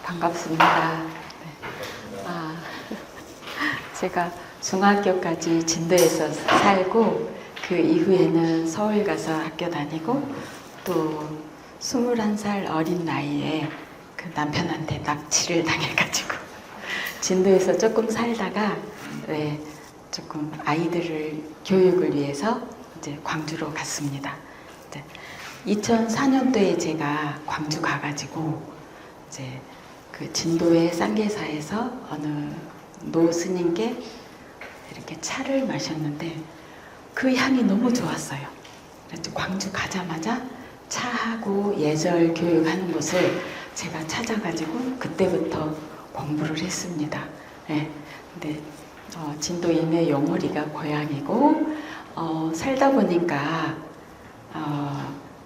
반갑습니다. 네. 아, 제가 중학교까지 진도에서 살고 그 이후에는 서울 가서 학교 다니고 또 21살 어린 나이에 그 남편한테 납치를 당해가지고 진도에서 조금 살다가 네, 조금 아이들을 교육을 위해서 이제 광주로 갔습니다. 2004년도에 제가 광주 가가지고 이제 그 진도의 쌍계사에서 어느 노 스님께 이렇게 차를 마셨는데 그 향이 너무 좋았어요. 그래서 광주 가자마자 차하고 예절 교육하는 곳을 제가 찾아가지고 그때부터 공부를 했습니다. 네. 근데 진도 이내 용호리가 고향이고 살다 보니까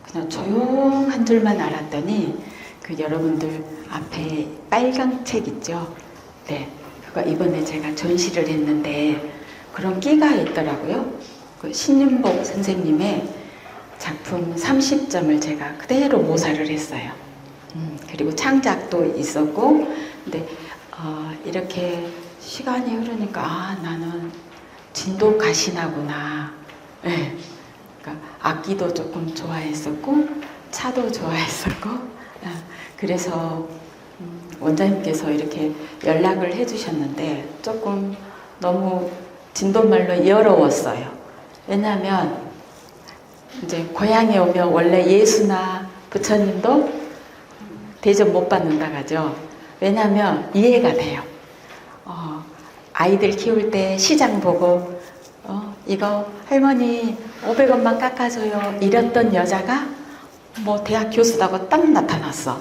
그냥 조용한 줄만 알았더니 그 여러분들 앞에 빨간 책 있죠? 네, 그거 이번에 제가 전시를 했는데 그런 끼가 있더라고요. 그 신윤복 선생님의 작품 30점을 제가 그대로 모사를 했어요. 그리고 창작도 있었고, 근데 이렇게 시간이 흐르니까 나는 진도 가시나구나. 네. 그러니까 악기도 조금 좋아했었고 차도 좋아했었고 그래서 원장님께서 이렇게 연락을 해주셨는데 조금 너무 진도말로 여러웠어요. 왜냐하면 이제 고향에 오면 원래 예수나 부처님도 대접 못 받는다 하죠. 왜냐하면 이해가 돼요. 아이들 키울 때 시장 보고 이거 할머니 500원만 깎아줘요 이랬던 여자가 뭐 대학 교수라고 딱 나타났어.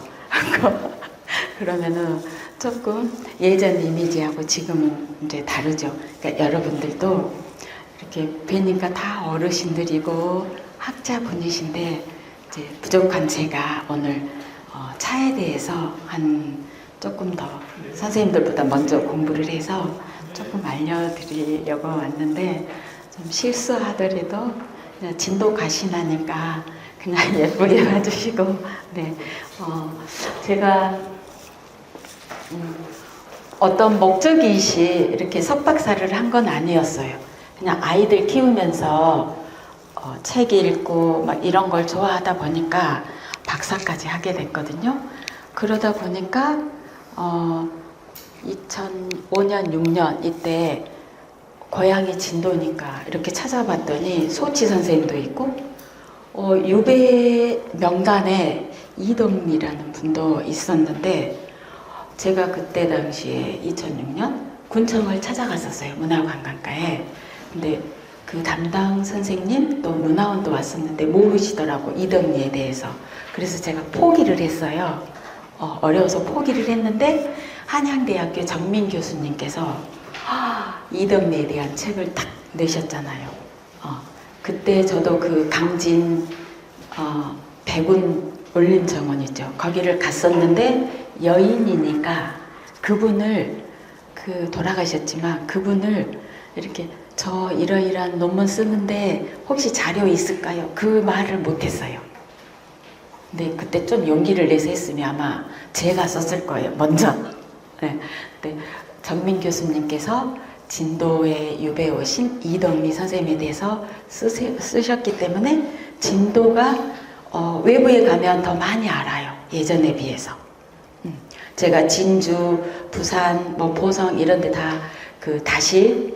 그러면은 조금 예전 이미지하고 지금은 이제 다르죠. 그러니까 여러분들도 이렇게 뵈니까 다 어르신들이고 학자분이신데 이제 부족한 제가 오늘 차에 대해서 한 조금 더 선생님들보다 먼저 공부를 해서 조금 알려드리려고 왔는데 좀 실수하더라도 그냥 진도 가시나니까 그냥 예쁘게 봐주시고 네, 제가 어떤 목적이시 이렇게 석박사를 한 건 아니었어요. 그냥 아이들 키우면서 책 읽고 막 이런 걸 좋아하다 보니까 박사까지 하게 됐거든요. 그러다 보니까 2005년 6년 이때 고향이 진도니까 이렇게 찾아봤더니 소치 선생님도 있고 유배 명단에 이동미라는 분도 있었는데 제가 그때 당시에 2006년 군청을 찾아갔었어요. 문화관광과에. 근데 그 담당 선생님 또 문화원도 왔었는데 모르시더라고 이동미에 대해서. 그래서 제가 포기를 했어요. 어려워서 포기를 했는데 한양대학교 정민 교수님께서 이덕리에 대한 책을 딱 내셨잖아요. 그때 저도 그 강진 백운 올림정원 있죠. 거기를 갔었는데 여인이니까 그분을 돌아가셨지만 그분을 이렇게 저 이러이러한 논문 쓰는데 혹시 자료 있을까요? 그 말을 못했어요. 근데 그때 좀 용기를 내서 했으면 아마 제가 썼을 거예요. 먼저. 네. 네. 정민 교수님께서 진도에 유배 오신 이덕미 선생님에 대해서 쓰셨기 때문에 진도가 외부에 가면 더 많이 알아요. 예전에 비해서. 제가 진주, 부산, 뭐 보성 이런 데 다 다시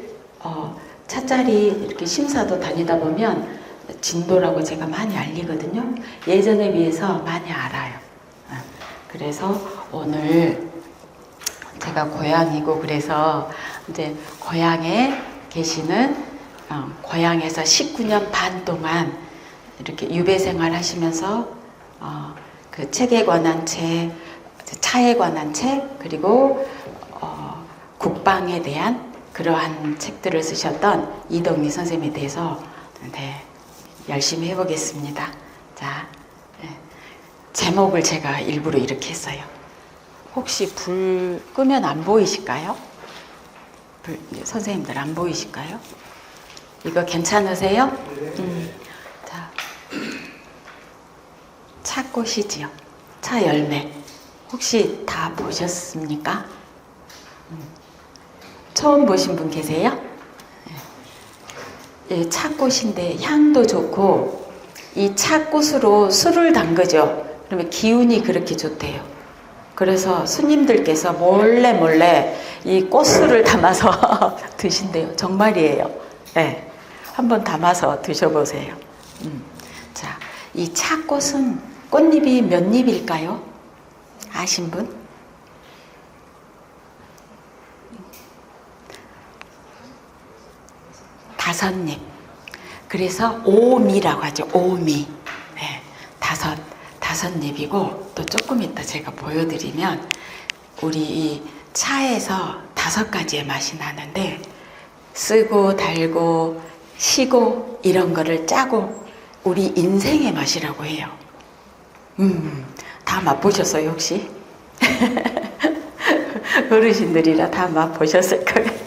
차짜리 이렇게 심사도 다니다 보면 진도라고 제가 많이 알리거든요. 예전에 비해서 많이 알아요. 그래서 오늘 제가 고향이고 그래서 이제 고향에 계시는 고향에서 19년 반 동안 이렇게 유배 생활 하시면서 그 책에 관한 책, 차에 관한 책 그리고 국방에 대한 그러한 책들을 쓰셨던 이덕미 선생님에 대해서 네, 열심히 해보겠습니다. 자, 네. 제목을 제가 일부러 이렇게 했어요. 혹시 불 끄면 안 보이실까요? 선생님들 안 보이실까요? 이거 괜찮으세요? 자, 차꽃이지요. 차 열매. 혹시 다 보셨습니까? 처음 보신 분 계세요? 예, 찻꽃인데 향도 좋고 이 찻꽃으로 술을 담그죠. 그러면 기운이 그렇게 좋대요. 그래서 스님들께서 몰래 이 꽃술을 담아서 드신대요. 정말이에요. 네, 한번 담아서 드셔보세요. 자, 이 찻꽃은 꽃잎이 몇 잎일까요? 아신 분? 5잎. 그래서 오미라고 하죠. 오미. 네, 다섯 잎이고, 또 조금 이따 제가 보여드리면 우리 이 차에서 5가지의 맛이 나는데, 쓰고 달고 시고 이런 거를 짜고 우리 인생의 맛이라고 해요. 다 맛보셨어요 혹시? 어르신들이라 다 맛보셨을 것 같아요.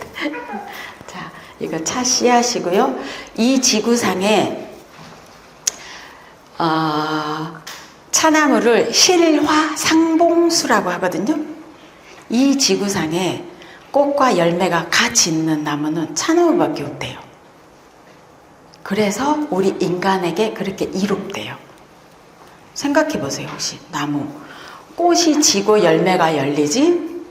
자, 이거 차 씨앗이고요. 이 지구상에 차나무를 실화상봉수라고 하거든요. 이 지구상에 꽃과 열매가 같이 있는 나무는 차나무밖에 없대요. 그래서 우리 인간에게 그렇게 이롭대요. 생각해 보세요. 혹시 나무 꽃이 지고 열매가 열리지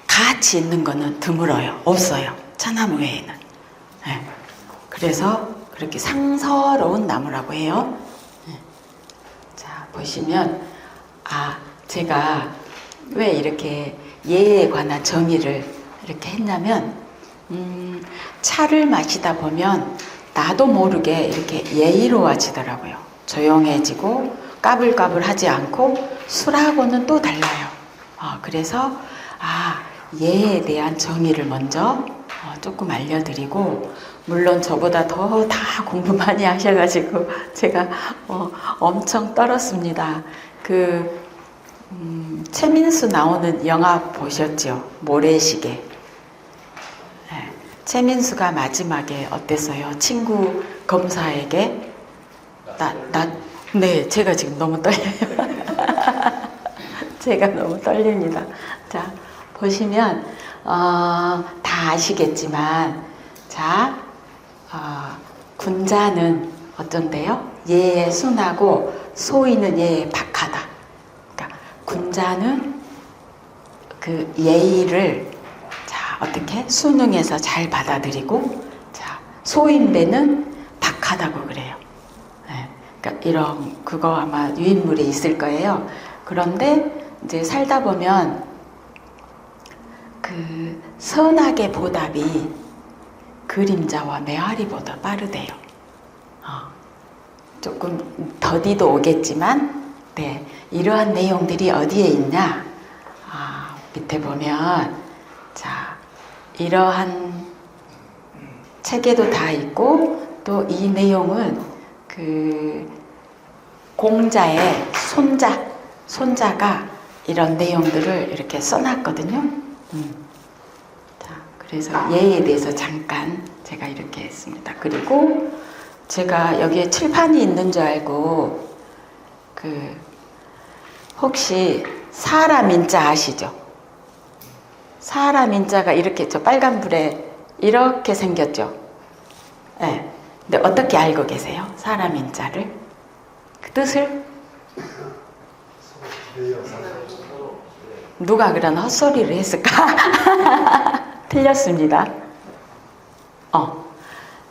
같이 있는 거는 드물어요. 없어요. 차나무 외에는. 네. 그래서 그렇게 상서로운 나무라고 해요. 네. 자, 보시면 제가 왜 이렇게 예에 관한 정의를 이렇게 했냐면 차를 마시다 보면 나도 모르게 이렇게 예의로워지더라고요. 조용해지고 까불까불하지 않고 술하고는 또 달라요. 그래서 예에 대한 정의를 먼저 조금 알려드리고, 물론 저보다 더 다 공부 많이 하셔가지고 제가 엄청 떨었습니다. 최민수 나오는 영화 보셨죠? 모래시계. 네. 최민수가 마지막에 어땠어요? 친구 검사에게 네, 제가 지금 너무 떨려요. 제가 너무 떨립니다. 자, 보시면 다 아시겠지만, 자, 군자는 어쩐데요? 예의 순하고 소인은 예의 박하다. 그러니까 군자는 그 예의를 어떻게 순응해서 잘 받아들이고, 자, 소인배는 박하다고 그래요. 네, 그러니까 그거 아마 유인물에 있을 거예요. 그런데 이제 살다 보면 그 선악의 보답이 그림자와 메아리보다 빠르대요. 조금 더디도 오겠지만, 네, 이러한 내용들이 어디에 있냐? 밑에 보면, 자, 이러한 책에도 다 있고, 또 이 내용은 그 공자의 손자가 이런 내용들을 이렇게 써놨거든요. 자, 그래서 예에 대해서 잠깐 제가 이렇게 했습니다. 그리고 제가 여기에 칠판이 있는 줄 알고, 혹시 사람 인자 아시죠? 사람 인자가 이렇게 저 빨간 불에 이렇게 생겼죠? 네. 근데 어떻게 알고 계세요? 사람 인자를? 그 뜻을? 누가 그런 헛소리를 했을까? 틀렸습니다.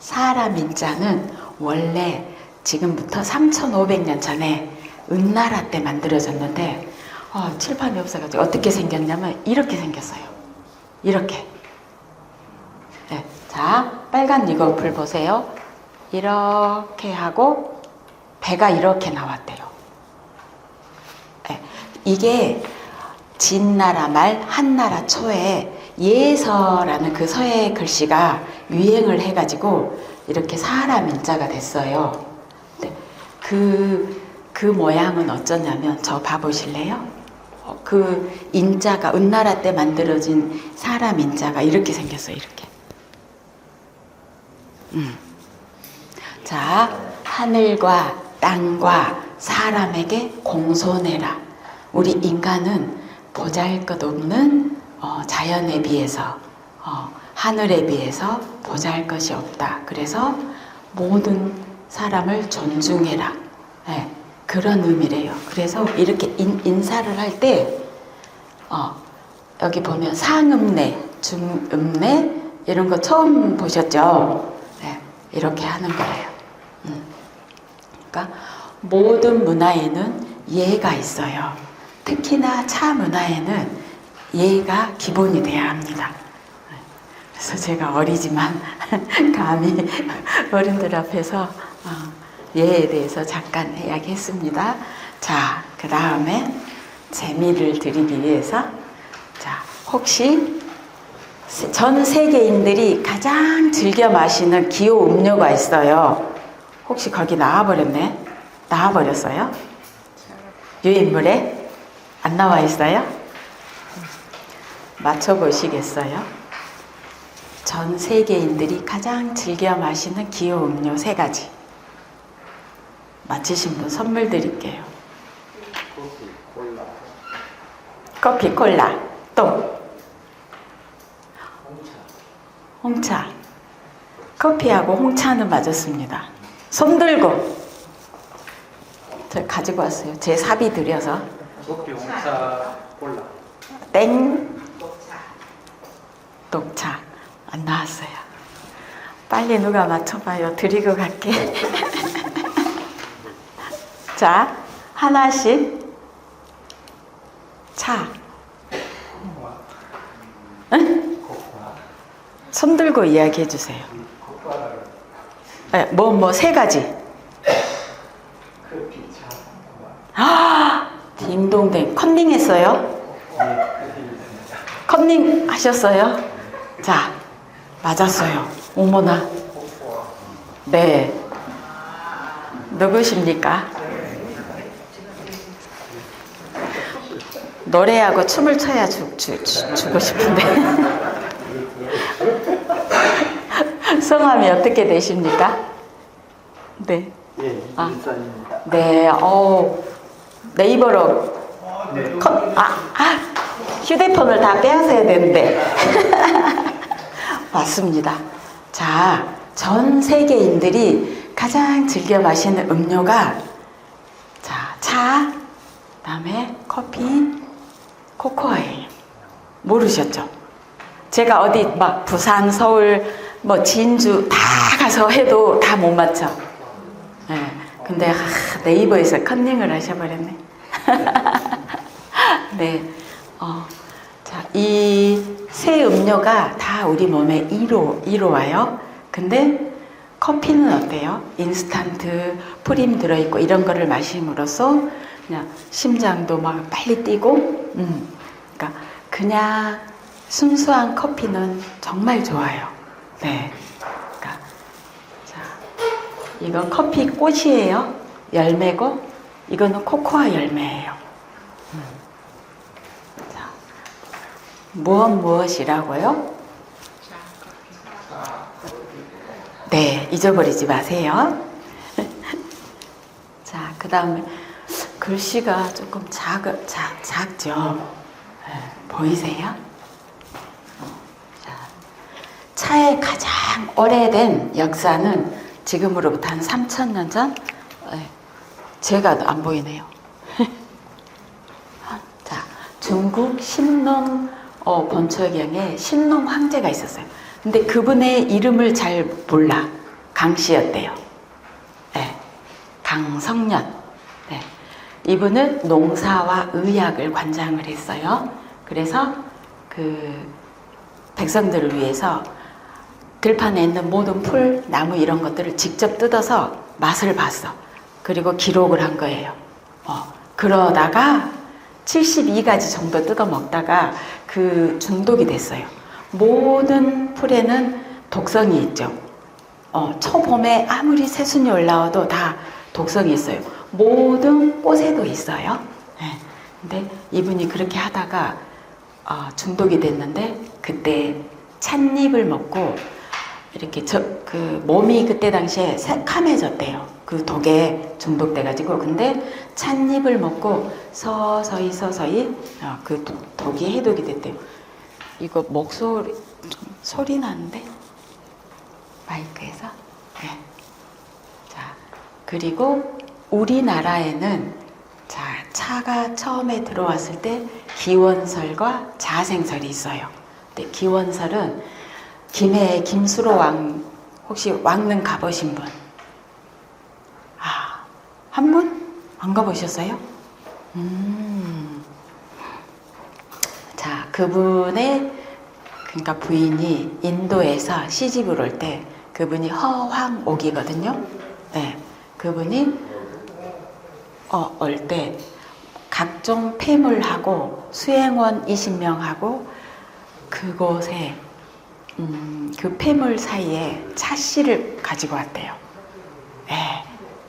사람 인자는 원래 지금부터 3,500년 전에 은나라 때 만들어졌는데, 칠판이 없어가지고 어떻게 생겼냐면 이렇게 생겼어요. 이렇게. 네. 자, 빨간 이거 불 보세요. 이렇게 하고 배가 이렇게 나왔대요. 네. 이게 진나라 말 한나라 초에 예서라는 그 서예 글씨가 유행을 해가지고 이렇게 사람 인자가 됐어요. 네. 그 모양은 어쩌냐면 저 봐보실래요? 그 인자가 은나라 때 만들어진 사람 인자가 이렇게 생겼어요. 이렇게. 자, 하늘과 땅과 사람에게 공손해라. 우리 인간은 보잘것없는 자연에 비해서 하늘에 비해서 보잘것이 없다. 그래서 모든 사람을 존중해라. 네, 그런 의미래요. 그래서 이렇게 인사를 할 때 여기 보면 상음례, 중음례 이런 거 처음 보셨죠? 네, 이렇게 하는 거예요. 그러니까 모든 문화에는 예가 있어요. 특히나 차 문화에는 예가 기본이 돼야 합니다. 그래서 제가 어리지만 감히 어른들 앞에서 예에 대해서 잠깐 이야기했습니다. 자, 그 다음에 재미를 드리기 위해서 자, 혹시 전 세계인들이 가장 즐겨 마시는 기호 음료가 있어요. 혹시 거기 나와버렸네? 나와버렸어요? 유인물에? 안 나와 있어요? 맞춰보시겠어요? 전 세계인들이 가장 즐겨 마시는 기호 음료 3가지. 맞히신 분 선물 드릴게요. 커피, 콜라. 또? 홍차. 커피하고 홍차는 맞았습니다. 손 들고. 저 가지고 왔어요. 제 사비 들여서. 커피, 홍차, 콜라. 땡. 녹차. 안 나왔어요. 빨리 누가 맞춰봐요. 드리고 갈게. 자, 하나씩. 차. 응? 손 들고 이야기해 주세요. 네, 3가지. 딩동댕. 컨닝 했어요? 컨닝 하셨어요? 자, 맞았어요. 어머나. 네. 누구십니까? 노래하고 춤을 춰야 주고 싶은데. 성함이 어떻게 되십니까? 네. 예, 인사입니다. 네, 네이버로 네. 휴대폰을 다 빼앗아야 되는데. 맞습니다. 자, 전 세계인들이 가장 즐겨 마시는 음료가 자, 차, 그다음에 커피, 코코아예요. 모르셨죠? 제가 어디 막 부산, 서울, 진주 다 가서 해도 다 못 맞춰. 네, 근데 네이버에서 컨닝을 하셔버렸네. 네, 자, 이 세 음료가 다 우리 몸에 이로 와요. 근데 커피는 어때요? 인스턴트, 프림 들어있고 이런 거를 마심으로써 그냥 심장도 막 빨리 뛰고, 그러니까 그냥 순수한 커피는 정말 좋아요. 네, 그러니까 자, 이건 커피 꽃이에요. 열매고, 이거는 코코아 열매예요. 자, 무엇이라고요? 네, 잊어버리지 마세요. 자, 그 다음에 글씨가 조금 작죠? 네, 보이세요? 자, 차의 가장 오래된 역사는 지금으로부터 한 3,000년 전? 네, 제가 안 보이네요. 자, 중국 신농 번초경에 신농 황제가 있었어요. 근데 그분의 이름을 잘 몰라. 강씨였대요. 네, 강성년. 네, 이분은 농사와 의학을 관장을 했어요. 그래서 그 백성들을 위해서 들판에 있는 모든 풀, 나무 이런 것들을 직접 뜯어서 맛을 봤어. 그리고 기록을 한 거예요. 그러다가 72가지 정도 뜯어 먹다가 그 중독이 됐어요. 모든 풀에는 독성이 있죠. 초봄에 아무리 새순이 올라와도 다 독성이 있어요. 모든 꽃에도 있어요. 네. 근데 이분이 그렇게 하다가 중독이 됐는데 그때 찻잎을 먹고 이렇게 그 몸이 그때 당시에 새카매졌대요. 그 독에 중독돼가지고 근데 찻잎을 먹고 서서히 그 독이 해독이 됐대요. 이거 목소리 좀 소리 나는데 마이크에서. 네. 자 그리고 우리나라에는 자 차가 처음에 들어왔을 때 기원설과 자생설이 있어요. 근데 기원설은 김해의 김수로 왕 혹시 왕릉 가보신 분? 아, 한 분? 안 가보셨어요? 자, 그분의 그러니까 부인이 인도에서 시집을 올 때 그분이 허황옥이거든요. 네, 그분이 올 때 각종 폐물하고 수행원 20명하고 그곳에 그 폐물 사이에 찻씨를 가지고 왔대요. 네,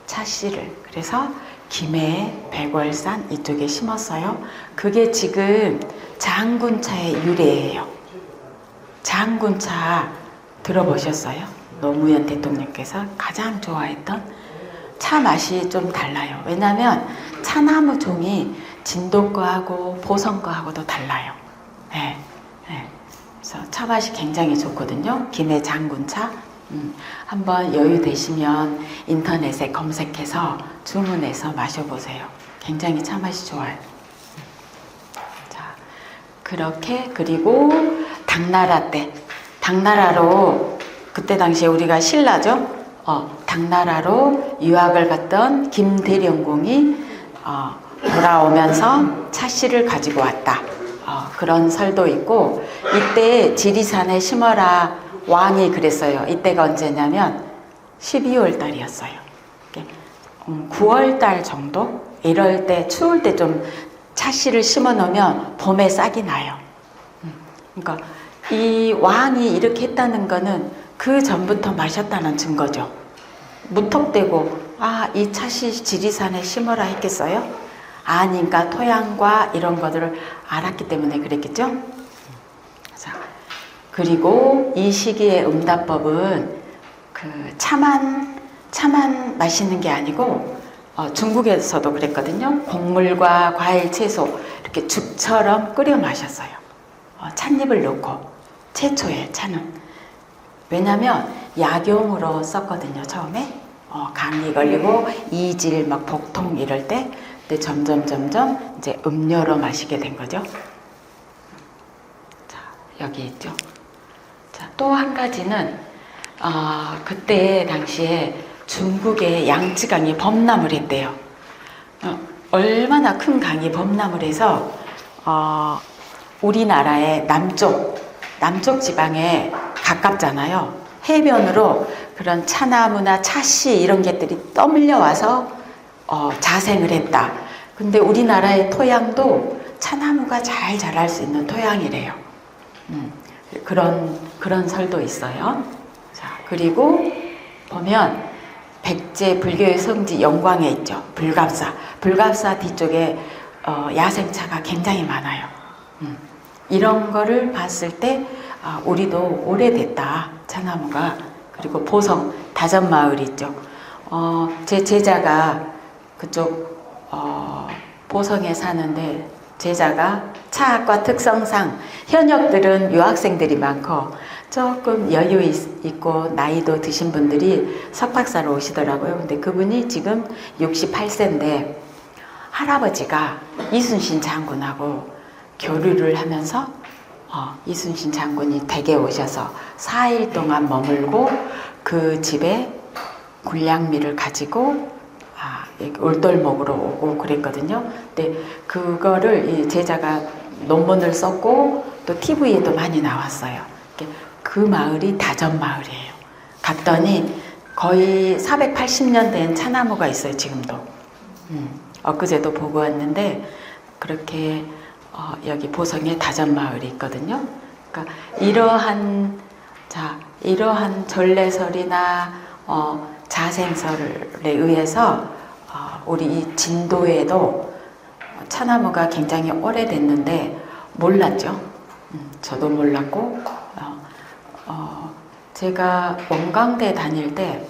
찻씨를. 그래서 김해, 백월산 이쪽에 심었어요. 그게 지금 장군차의 유래예요. 장군차 들어보셨어요? 노무현 대통령께서 가장 좋아했던 차 맛이 좀 달라요. 왜냐하면 차나무 종이 진도 거하고 보성 거하고도 달라요. 네, 네. 그래서 차 맛이 굉장히 좋거든요. 김해 장군차. 한번 여유 되시면 인터넷에 검색해서 주문해서 마셔보세요. 굉장히 차 맛이 좋아요. 자, 그렇게 그리고 당나라 때 당나라로 그때 당시에 우리가 신라죠. 당나라로 유학을 갔던 김대령공이 돌아오면서 찻씨를 가지고 왔다. 그런 설도 있고 이때 지리산에 심어라 왕이 그랬어요. 이때가 언제냐면 12월 달이었어요. 9월 달 정도? 이럴 때 추울 때 좀 찻씨를 심어 놓으면 봄에 싹이 나요. 그러니까 이 왕이 이렇게 했다는 거는 그 전부터 마셨다는 증거죠. 무턱대고 이 찻씨 지리산에 심어라 했겠어요? 아닌가 토양과 이런 것들을 알았기 때문에 그랬겠죠? 자, 그리고 이 시기의 응답법은 그 차만 마시는 게 아니고 중국에서도 그랬거든요. 곡물과 과일, 채소 이렇게 죽처럼 끓여 마셨어요. 찻잎을 넣고 최초의 차는 왜냐하면 약용으로 썼거든요. 처음에 감기 걸리고 이질 막 복통 이럴 때 근데 점점 이제 음료로 마시게 된 거죠. 자, 여기 있죠. 자, 또 한 가지는 그때 당시에 중국의 양쯔강이 범람을 했대요. 얼마나 큰 강이 범람을 해서 우리나라의 남쪽 지방에 가깝잖아요. 해변으로 그런 차나무나 찻씨 이런 것들이 떠밀려 와서 자생을 했다. 근데 우리나라의 토양도 차나무가 잘 자랄 수 있는 토양이래요. 그런 설도 있어요. 자, 그리고 보면 백제 불교의 성지 영광에 있죠. 불갑사 뒤쪽에 야생차가 굉장히 많아요. 이런 거를 봤을 때 우리도 오래됐다. 차나무가. 그리고 보성 다전마을 있죠. 제 제자가 그쪽 보성에 사는데 제자가 차학과 특성상 현역들은 유학생들이 많고 조금 여유 있고 나이도 드신 분들이 석박사로 오시더라고요. 근데 그분이 지금 68세인데 할아버지가 이순신 장군하고 교류를 하면서 이순신 장군이 댁에 오셔서 4일 동안 머물고 그 집에 굴량미를 가지고 올돌목으로 오고 그랬거든요. 근데 그거를 이 제자가 논문을 썼고 또 TV에도 많이 나왔어요. 그 마을이 다전마을이에요. 갔더니 거의 480년 된 차나무가 있어요. 지금도. 엊그제도 보고 왔는데 그렇게 여기 보성에 다전마을이 있거든요. 그러니까 이러한 전래설이나 자생설에 의해서 우리 이 진도에도 차나무가 굉장히 오래됐는데 몰랐죠. 저도 몰랐고 제가 원광대 다닐 때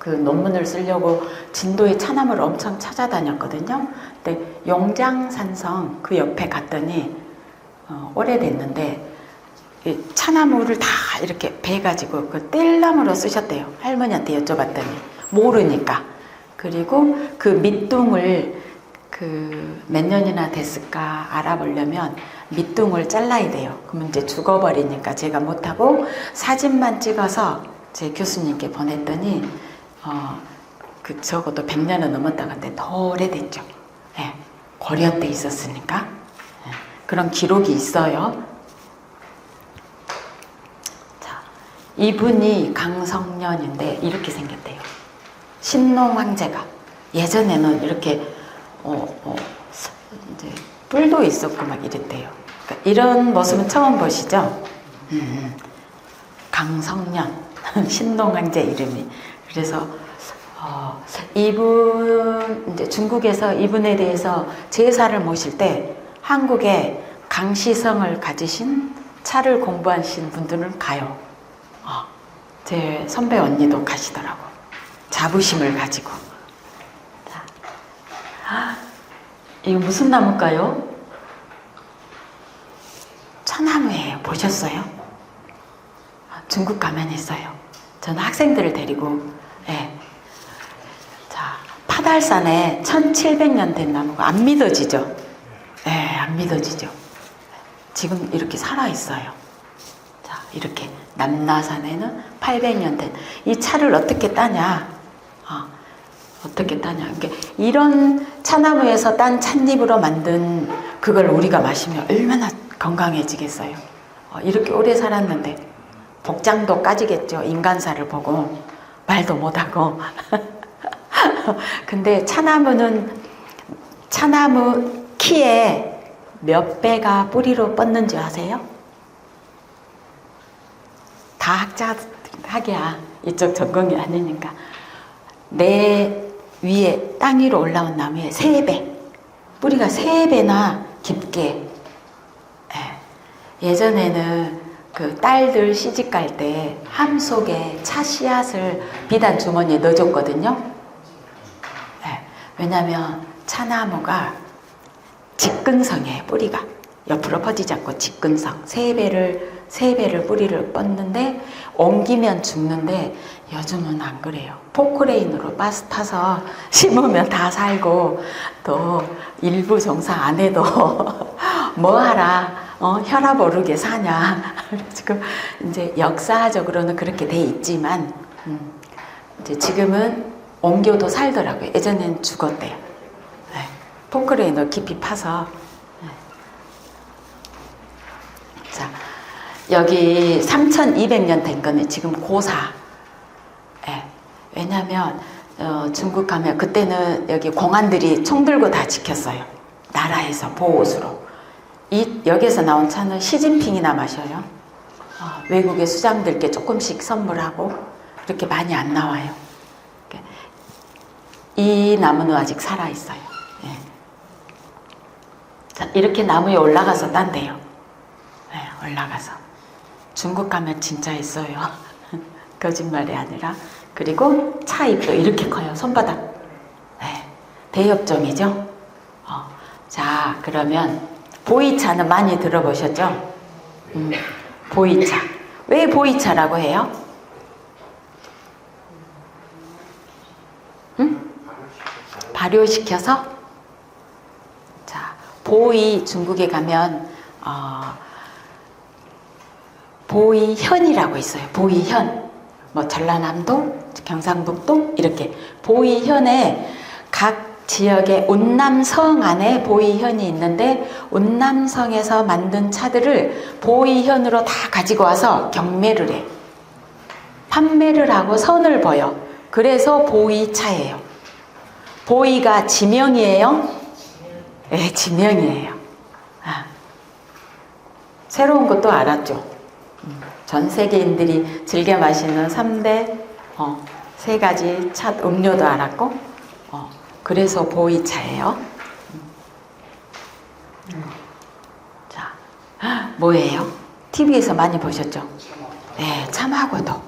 그 논문을 쓰려고 진도에 차나무를 엄청 찾아다녔거든요. 근데 용장산성 그 옆에 갔더니 오래됐는데 이 차나무를 다 이렇게 베가지고 그 뗄나무로 쓰셨대요. 할머니한테 여쭤봤더니 모르니까. 그리고 그 밑둥을 그 몇 년이나 됐을까 알아보려면 밑둥을 잘라야 돼요. 그러면 이제 죽어버리니까 제가 못하고 사진만 찍어서 제 교수님께 보냈더니 그 적어도 100년은 넘었다 근데 더 오래됐죠. 예, 고려 때 있었으니까. 예, 그런 기록이 있어요. 자, 이분이 강성년인데 이렇게 생겼대요. 신농 황제가 예전에는 이렇게 이제 뿔도 있었고 막 이랬대요. 그러니까 이런 모습은 처음 보시죠? 강성년 신농 황제 이름이. 그래서 이분 이제 중국에서 이분에 대해서 제사를 모실 때 한국에 강시성을 가지신 차를 공부하신 분들은 가요. 제 선배 언니도 가시더라고. 자부심을 가지고. 자, 이거 무슨 나무일까요? 차나무예요. 보셨어요? 중국 가면 있어요. 저는 학생들을 데리고, 예. 자, 파달산에 1700년 된 나무가 안 믿어지죠? 예, 안 믿어지죠? 지금 이렇게 살아있어요. 자, 이렇게 남나산에는 800년 된 이 차를 어떻게 따냐? 어떻게 따냐? 그러니까 이런 차나무에서 딴 찻잎으로 만든 그걸 우리가 마시면 얼마나 건강해지겠어요. 이렇게 오래 살았는데 복장도 까지겠죠. 인간사를 보고 말도 못하고. 근데 차나무는 차나무 키에 몇 배가 뿌리로 뻗는지 아세요? 다 학자학이야. 이쪽 전공이 아니니까. 내 위에 땅 위로 올라온 나무에 3배, 뿌리가 3배나 깊게. 예전에는 그 딸들 시집갈 때 함 속에 차 씨앗을 비단 주머니에 넣어줬거든요. 왜냐하면 차나무가 직근성이에요. 뿌리가 옆으로 퍼지지 않고 직근성. 3배를 뿌리를 뻗는데 옮기면 죽는데 요즘은 안 그래요. 포크레인으로 버스 타서 심으면 다 살고 또 일부 종사 안 해도 뭐하라 혈압 오르게 사냐. 지금 이제 역사적으로는 그렇게 돼 있지만 이제 지금은 옮겨도 살더라고요. 예전엔 죽었대요. 포크레인으로 깊이 파서. 자, 여기 3200년 된 거는 지금 고사. 왜냐면 중국 가면 그때는 여기 공안들이 총 들고 다 지켰어요. 나라에서 보호수로. 여기에서 나온 차는 시진핑이나 마셔요. 외국의 수장들께 조금씩 선물하고 그렇게 많이 안 나와요. 이 나무는 아직 살아있어요. 자, 이렇게 나무에 올라가서 딴대요. 올라가서. 중국 가면 진짜 있어요. 거짓말이 아니라. 그리고 차 잎도 이렇게 커요. 손바닥. 대엽종이죠. 자, 그러면 보이차는 많이 들어보셨죠? 보이차. 왜 보이차라고 해요? 발효시켜서? 자, 보이 중국에 가면 보이현이라고 있어요. 보이현. 뭐 전라남도, 경상북도 이렇게 보이현에 각 지역의 운남성 안에 보이현이 있는데 운남성에서 만든 차들을 보이현으로 다 가지고 와서 경매를 해. 판매를 하고 선을 보여. 그래서 보이차예요. 보이가 지명이에요? 네, 지명이에요. 새로운 것도 알았죠. 전 세계인들이 즐겨 마시는 3대 3가지 차 음료도 알았고 그래서 보이차예요. 자, 뭐예요? TV에서 많이 보셨죠? 네, 참하고도.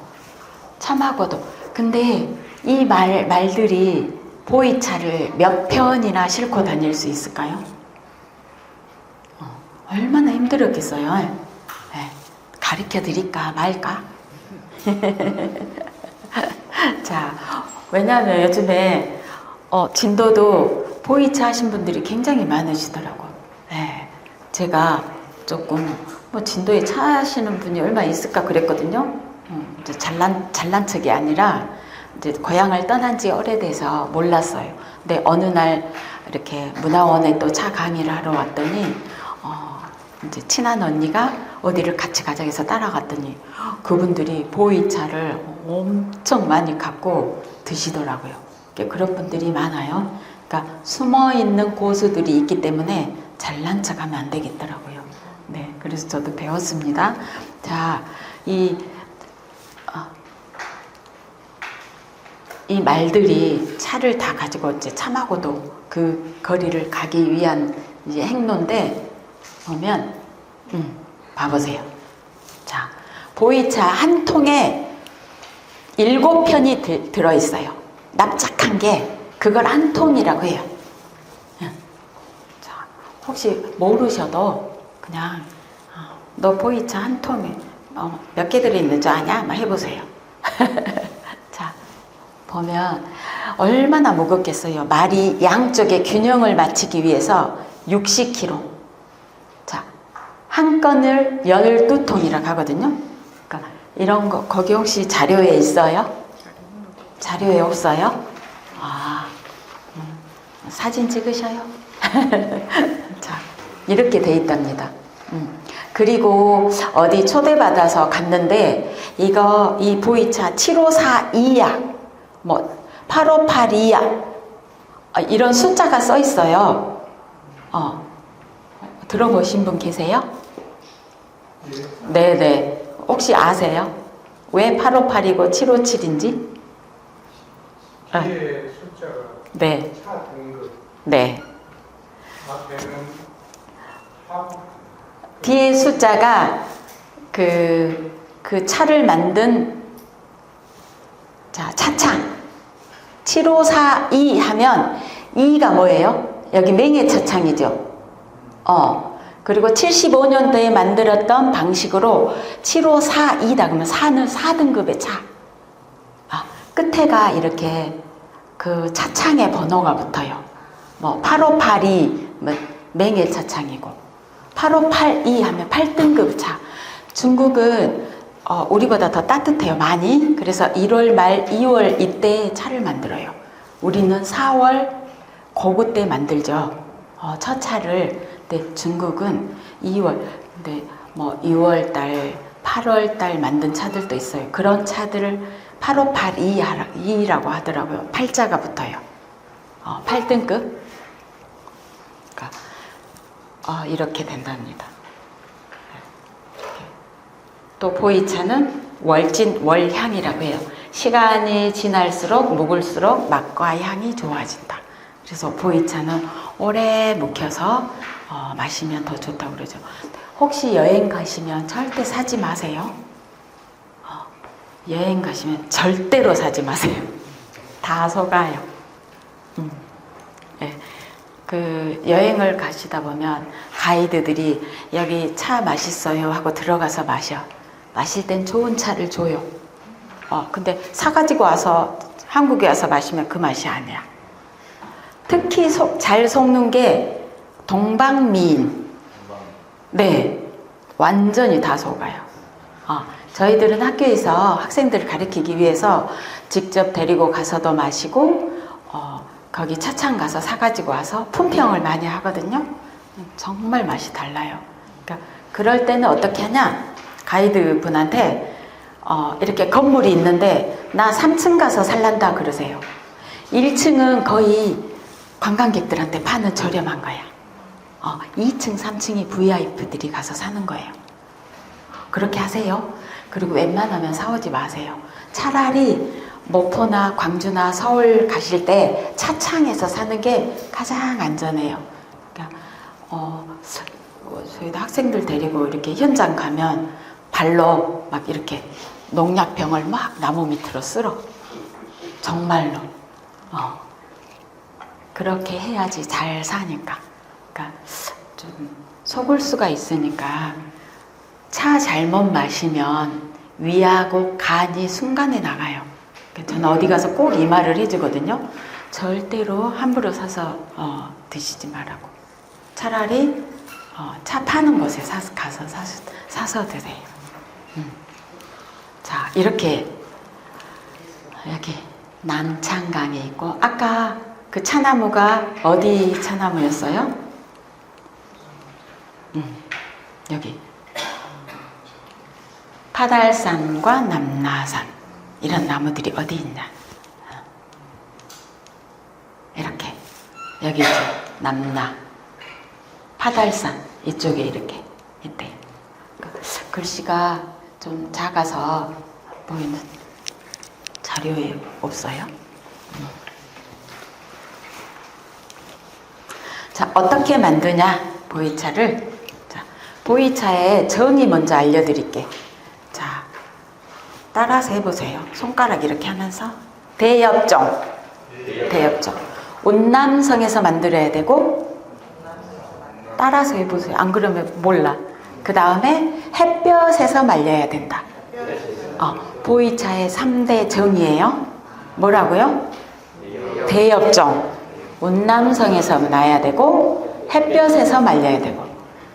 근데 이 말들이 보이차를 몇 편이나 싣고 다닐 수 있을까요? 얼마나 힘들었겠어요. 네. 가르쳐 드릴까 말까? 자, 왜냐하면 요즘에 진도도 보이차 하신 분들이 굉장히 많으시더라고. 네. 제가 조금 진도에 차 하시는 분이 얼마 있을까 그랬거든요. 이제 잘난 척이 아니라 이제 고향을 떠난 지 오래돼서 몰랐어요. 근데 어느 날 이렇게 문화원에 또 차 강의를 하러 왔더니 이제 친한 언니가 어디를 같이 가자 해서 따라갔더니 그분들이 보이차를 엄청 많이 갖고 드시더라고요. 그런 분들이 많아요. 그러니까 숨어 있는 고수들이 있기 때문에 잘난 척하면 안 되겠더라고요. 네, 그래서 저도 배웠습니다. 자, 이 말들이 차를 다 가지고 이제 참하고도 그 거리를 가기 위한 이제 행로인데 보면 봐보세요. 자, 보이차 한 통에 7편이 들어있어요. 납작한 게 그걸 한 통이라고 해요. 자, 혹시 모르셔도 그냥 너 보이차 한 통에 몇 개 들어있는 줄 아냐? 막 해보세요. 자, 보면 얼마나 무겁겠어요. 말이 양쪽의 균형을 맞추기 위해서 60kg. 자, 한 건을 12통이라고 하거든요. 그러니까 이런 거 거기 혹시 자료에 있어요? 자료에 없어요? 사진 찍으셔요? 자, 이렇게 돼 있답니다. 그리고 어디 초대받아서 갔는데 이 보이차 7542야, 8582야, 이런 숫자가 써 있어요. 들어보신 분 계세요? 네네. 혹시 아세요? 왜 8582고 757인지? 뒤에 숫자가 네. 차 등급, 네. 앞에는 화, 뒤에 숫자가 그 차를 만든 차창 7542 하면 2가 뭐예요? 여기 맹해 차창이죠. 그리고 75년도에 만들었던 방식으로 7542다 그러면 4등급의 차. 끝에가 이렇게 그 차창의 번호가 붙어요. 8582 맹해 차창이고 8582 하면 8등급 차. 중국은 우리보다 더 따뜻해요. 많이. 그래서 1월 말 2월 이때 차를 만들어요. 우리는 4월 고구 때 만들죠. 첫 차를. 근데 중국은 2월, 근데 2월 달, 8월 달 만든 차들도 있어요. 그런 차들을 8582라고 하더라고요. 8자가 붙어요. 8등급. 그러니까 이렇게 된답니다. 또 보이차는 월향이라고 해요. 시간이 지날수록 묵을수록 맛과 향이 좋아진다. 그래서 보이차는 오래 묵혀서 마시면 더 좋다고 그러죠. 혹시 여행 가시면 절대 사지 마세요. 여행 가시면 절대로 사지 마세요. 다 속아요. 네. 그 여행을 가시다 보면 가이드들이 여기 차 맛있어요 하고 들어가서 마셔. 마실 땐 좋은 차를 줘요. 근데 사가지고 와서 한국에 와서 마시면 그 맛이 아니야. 특히 잘 속는 게 동방미인. 네, 완전히 다 속아요. 저희들은 학교에서 학생들을 가르치기 위해서 직접 데리고 가서도 마시고 거기 차창 가서 사가지고 와서 품평을 많이 하거든요. 정말 맛이 달라요. 그러니까 그럴 때는 어떻게 하냐? 가이드 분한테 이렇게 건물이 있는데 나 3층 가서 살란다 그러세요. 1층은 거의 관광객들한테 파는 저렴한 거야. 2층, 3층이 VIP들이 가서 사는 거예요. 그렇게 하세요. 그리고 웬만하면 사오지 마세요. 차라리 목포나 광주나 서울 가실 때 차창에서 사는 게 가장 안전해요. 그러니까 저희도 학생들 데리고 이렇게 현장 가면 발로 막 이렇게 농약병을 막 나무 밑으로 쓸어. 정말로. 그렇게 해야지 잘 사니까. 그러니까 좀 속을 수가 있으니까 차 잘못 마시면 위하고 간이 순간에 나가요. 저는 어디 가서 꼭 이 말을 해주거든요. 절대로 함부로 사서 드시지 말라고. 차라리 차 파는 곳에 가서 사서 드세요. 자, 이렇게 여기 남창강에 있고, 아까 그 차나무가 어디 차나무였어요? 여기 파달산과 남나산, 이런 나무들이 어디 있냐? 이렇게 여기 있죠. 남나 파달산 이쪽에 이렇게 있대요. 글씨가 좀 작아서 보이는 자료에 없어요. 자, 어떻게 만드냐 보이차를. 자, 보이차의 정의 먼저 알려드릴게. 자, 따라서 해보세요. 손가락 이렇게 하면서 대엽종, 대엽종. 운남성에서 만들어야 되고, 따라서 해보세요. 안 그러면 몰라. 그 다음에 햇볕에서 말려야 된다. 보이차의 3대 정이에요. 뭐라고요? 대엽종. 운남성에서 나야 되고, 햇볕에서 말려야 되고.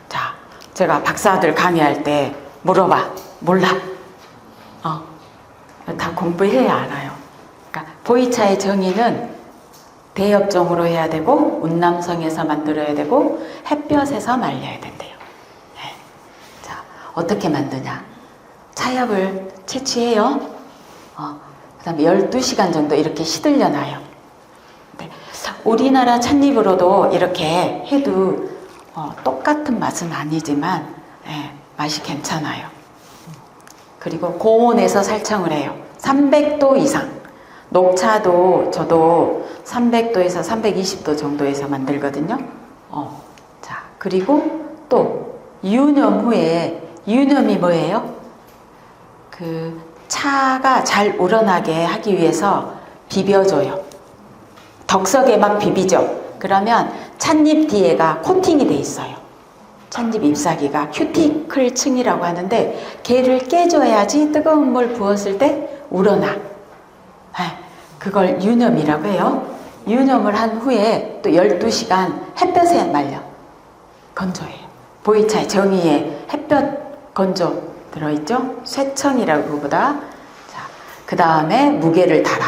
자, 제가 박사들 강의할 때 물어봐. 몰라. 다 공부해야 알아요. 그러니까 보이차의 정의는 대엽종으로 해야 되고, 운남성에서 만들어야 되고, 햇볕에서 말려야 된대요. 네. 자, 어떻게 만드냐? 차엽을 채취해요. 그 다음에 12시간 정도 이렇게 시들려 놔요. 네. 우리나라 찻잎으로도 이렇게 해도 똑같은 맛은 아니지만, 네, 맛이 괜찮아요. 그리고 고온에서 살청을 해요. 300도 이상. 녹차도 저도 300도에서 320도 정도에서 만들거든요. 자, 그리고 또 유념 후에, 유념이 뭐예요? 그 차가 잘 우러나게 하기 위해서 비벼줘요. 덕석에 막 비비죠. 그러면 찻잎 뒤에가 코팅이 돼 있어요. 찻잎 잎사귀가 큐티클 층이라고 하는데, 걔를 깨줘야지 뜨거운 물 부었을 때 우러나. 그걸 유념이라고 해요. 유념을 한 후에 또 12시간 햇볕에 말려 건조해요. 보이차의 정의에 햇볕 건조 들어있죠? 쇠청이라고 보다. 자, 그 다음에 무게를 달아.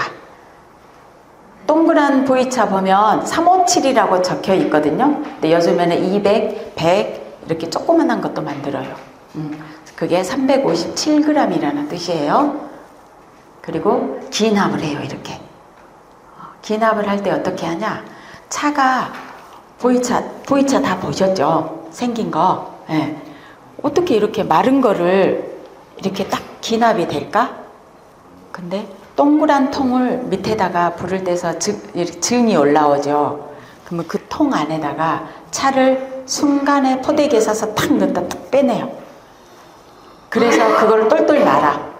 동그란 보이차 보면 357이라고 적혀 있거든요. 근데 요즘에는 200, 100 이렇게 조그만한 것도 만들어요. 그게 357g이라는 뜻이에요. 그리고 기납을 해요. 이렇게 기납을 할 때 어떻게 하냐? 차가 보이차 다 보셨죠? 생긴 거. 네. 어떻게 이렇게 마른 거를 이렇게 딱 기납이 될까? 근데 동그란 통을 밑에다가 불을 떼서 증이 올라오죠. 그러면 그 통 안에다가 차를 순간에 포대기에 싸서 탁 넣다 탁 빼내요. 그래서 그걸 똘똘 말아.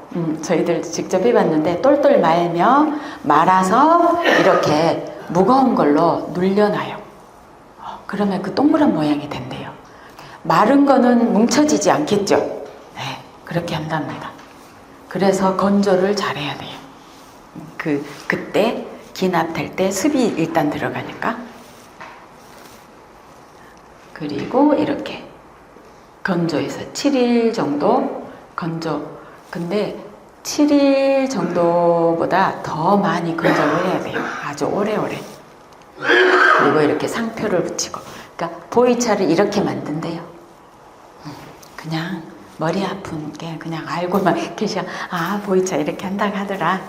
저희들 직접 해봤는데 똘똘 말아서 이렇게 무거운 걸로 눌려놔요. 그러면 그 동그란 모양이 된대요. 마른 거는 뭉쳐지지 않겠죠? 네, 그렇게 한답니다. 그래서 건조를 잘해야 돼요. 그때 기납될 때 습이 일단 들어가니까. 그리고 이렇게 건조해서 7일 정도 건조. 근데 7일 정도보다 더 많이 건조를 해야 돼요. 아주 오래오래. 그리고 이렇게 상표를 붙이고. 그러니까 보이차를 이렇게 만든대요. 그냥 머리 아픈 게 그냥 알고만 계셔. 아, 보이차 이렇게 한다고 하더라.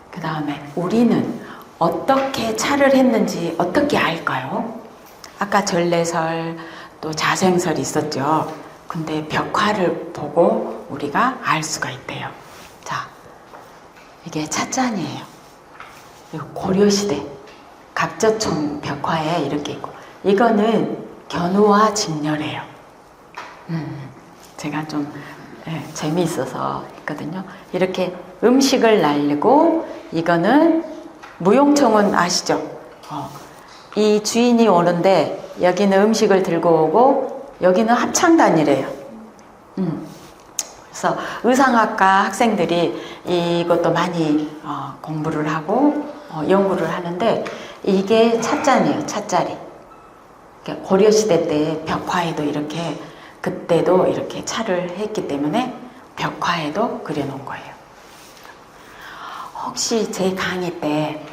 그 다음에 우리는 어떻게 차를 했는지 어떻게 알까요? 아까 전래설 또 자생설이 있었죠. 근데 벽화를 보고 우리가 알 수가 있대요. 자, 이게 찻잔이에요. 이거 고려시대 각저총 벽화에 이렇게 있고, 이거는 견우와 직렬이에요. 제가 좀 재미있어서 했거든요. 이렇게 음식을 날리고 이거는 무용청은 아시죠? 이 주인이 오는데 여기는 음식을 들고 오고 여기는 합창단이래요. 그래서 의상학과 학생들이 이것도 많이 공부를 하고 연구를 하는데 이게 찻잔이에요. 찻자리. 고려시대 때 벽화에도 이렇게 그때도 이렇게 차를 했기 때문에 벽화에도 그려놓은 거예요. 혹시 제 강의 때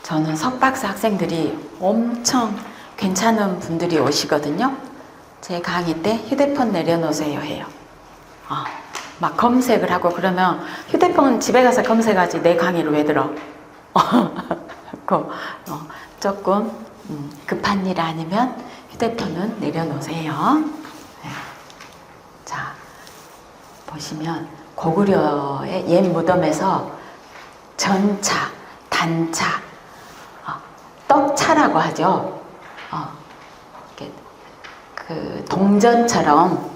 저는 석박사 학생들이 엄청 괜찮은 분들이 오시거든요. 제 강의 때 휴대폰 내려놓으세요 해요. 막 검색을 하고 그러면 휴대폰 집에 가서 검색하지 내 강의를 왜 들어? 조금 급한 일 아니면 휴대폰은 내려놓으세요. 네. 자, 보시면 고구려의 옛 무덤에서 전차, 단차, 떡차라고 하죠. 그 동전처럼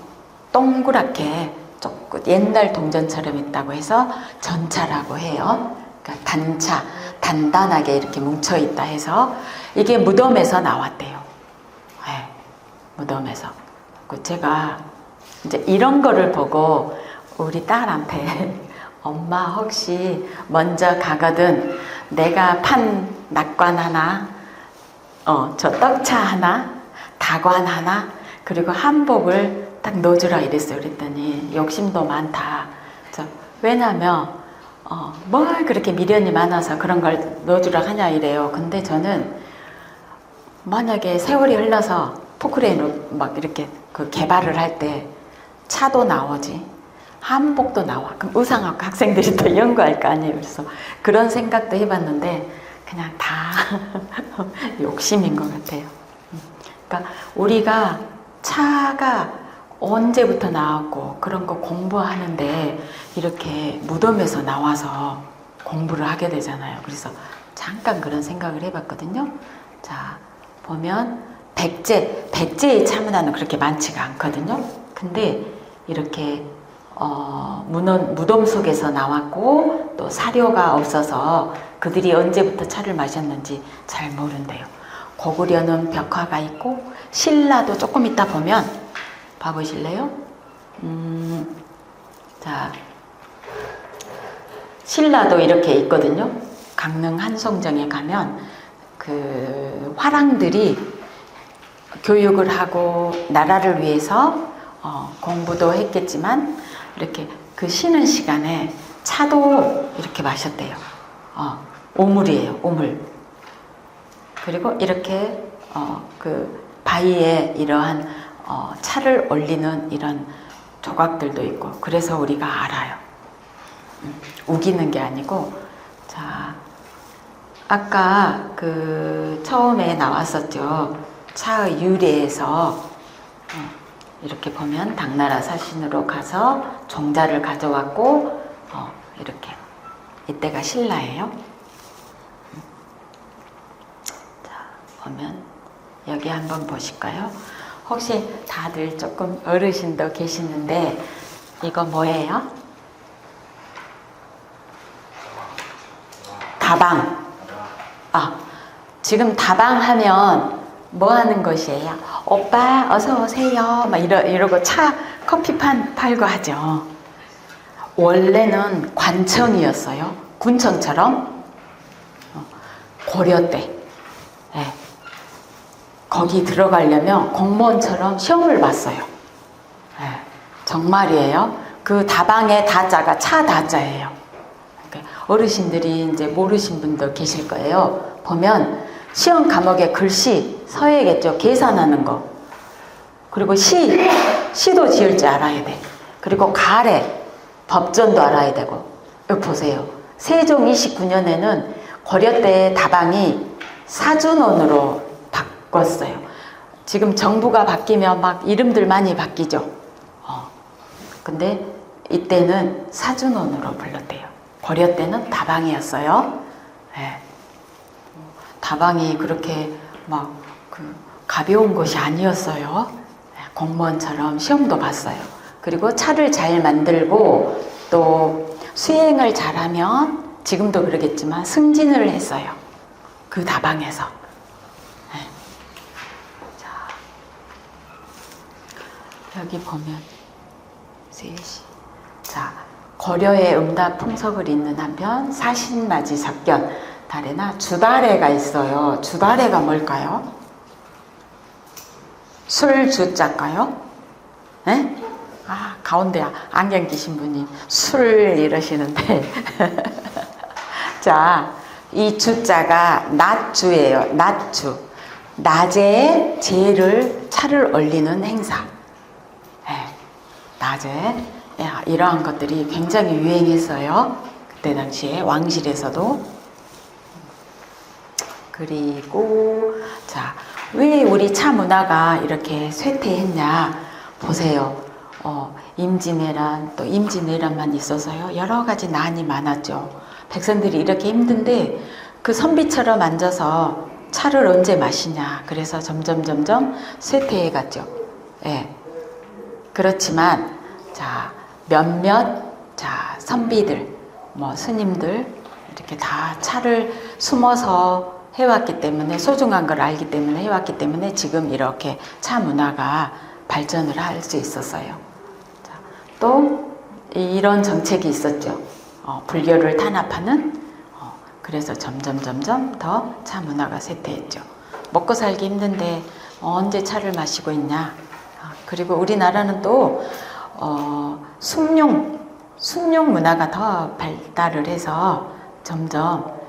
동그랗게 조금 옛날 동전처럼 있다고 해서 전차라고 해요. 그러니까 단차, 단단하게 이렇게 뭉쳐 있다 해서 이게 무덤에서 나왔대요. 네, 무덤에서. 제가 이제 이런 거를 보고 우리 딸한테 엄마 혹시 먼저 가거든 내가 판 낙관 하나, 저 떡차 하나, 다관 하나, 그리고 한복을 딱 넣어주라 이랬어요. 그랬더니 욕심도 많다. 왜냐면 뭘 그렇게 미련이 많아서 그런 걸 넣어주라 하냐 이래요. 근데 저는 만약에 세월이 흘러서 포크레인으로 막 이렇게 그 개발을 할 때 차도 나오지, 한복도 나와. 그럼 의상학과 학생들이 또 연구할 거 아니에요. 그래서 그런 생각도 해봤는데 그냥 다 욕심인 것 같아요. 그러니까 우리가 차가 언제부터 나왔고 그런 거 공부하는데 이렇게 무덤에서 나와서 공부를 하게 되잖아요. 그래서 잠깐 그런 생각을 해봤거든요. 자, 보면 백제의 차문화는 그렇게 많지가 않거든요. 근데 이렇게 무덤 속에서 나왔고 또 사료가 없어서 그들이 언제부터 차를 마셨는지 잘 모른대요. 고구려는 벽화가 있고 신라도 조금 있다 보면 봐보실래요? 자, 신라도 이렇게 있거든요. 강릉 한송정에 가면 그 화랑들이 교육을 하고 나라를 위해서 공부도 했겠지만 이렇게 그 쉬는 시간에 차도 이렇게 마셨대요. 오물이에요, 오물. 그리고 이렇게 그 바위에 이러한 차를 올리는 이런 조각들도 있고 그래서 우리가 알아요. 우기는 게 아니고. 자, 아까 그 처음에 나왔었죠. 차의 유래에서 이렇게 보면 당나라 사신으로 가서 종자를 가져왔고 이렇게 이때가 신라예요. 자, 보면 여기 한번 보실까요? 혹시 다들 조금 어르신도 계시는데 이거 뭐예요? 다방. 지금 다방 하면 뭐 하는 것이에요? 오빠 어서 오세요 막 이러고 차 커피판 팔고 하죠. 원래는 관청이었어요. 군청처럼. 고려 때 거기 들어가려면 공무원처럼 시험을 봤어요. 정말이에요. 그 다방의 다자가 차 다자예요. 어르신들이 이제 모르신 분도 계실 거예요. 보면 시험 과목에 글씨 서야겠죠. 계산하는 거. 그리고 시도 지을 줄 알아야 돼. 그리고 가래, 법전도 알아야 되고. 여기 보세요. 세종 29년에는 고려 때 다방이 사준원으로 바꿨어요. 지금 정부가 바뀌면 막 이름들 많이 바뀌죠. 근데 이때는 사준원으로 불렀대요. 고려 때는 다방이었어요. 다방이 그렇게 막 가벼운 것이 아니었어요. 공무원처럼 시험도 봤어요. 그리고 차를 잘 만들고 또 수행을 잘하면 지금도 그러겠지만 승진을 했어요. 그 다방에서. 네. 자, 여기 보면 3시. 자, 고려의 음다 풍속을 잇는 한편 사신맞이 sab견 달에나 주달에가 있어요. 주달에가 뭘까요? 술 주자일까요? 네? 아, 가운데 안경 끼신 분이 술 이러시는데 자, 이 주자가 낮주예요. 낮주. 낮에 제를 차를 올리는 행사. 네, 낮에 이러한 것들이 굉장히 유행했어요. 그때 당시에 왕실에서도. 그리고 자, 왜 우리 차 문화가 이렇게 쇠퇴했냐 보세요. 임진왜란 또 임진왜란만 있어서요 여러 가지 난이 많았죠. 백성들이 이렇게 힘든데 그 선비처럼 앉아서 차를 언제 마시냐. 그래서 점점 쇠퇴해 갔죠. 예. 그렇지만 자, 몇몇 자, 선비들 뭐 스님들 이렇게 다 차를 숨어서 해왔기 때문에 소중한 걸 알기 때문에 해왔기 때문에 지금 이렇게 차 문화가 발전을 할 수 있었어요. 자, 또 이런 정책이 있었죠. 불교를 탄압하는. 그래서 점점 더 차 문화가 쇠퇴했죠. 먹고 살기 힘든데 언제 차를 마시고 있냐. 그리고 우리나라는 또 숭늉 문화가 더 발달을 해서 점점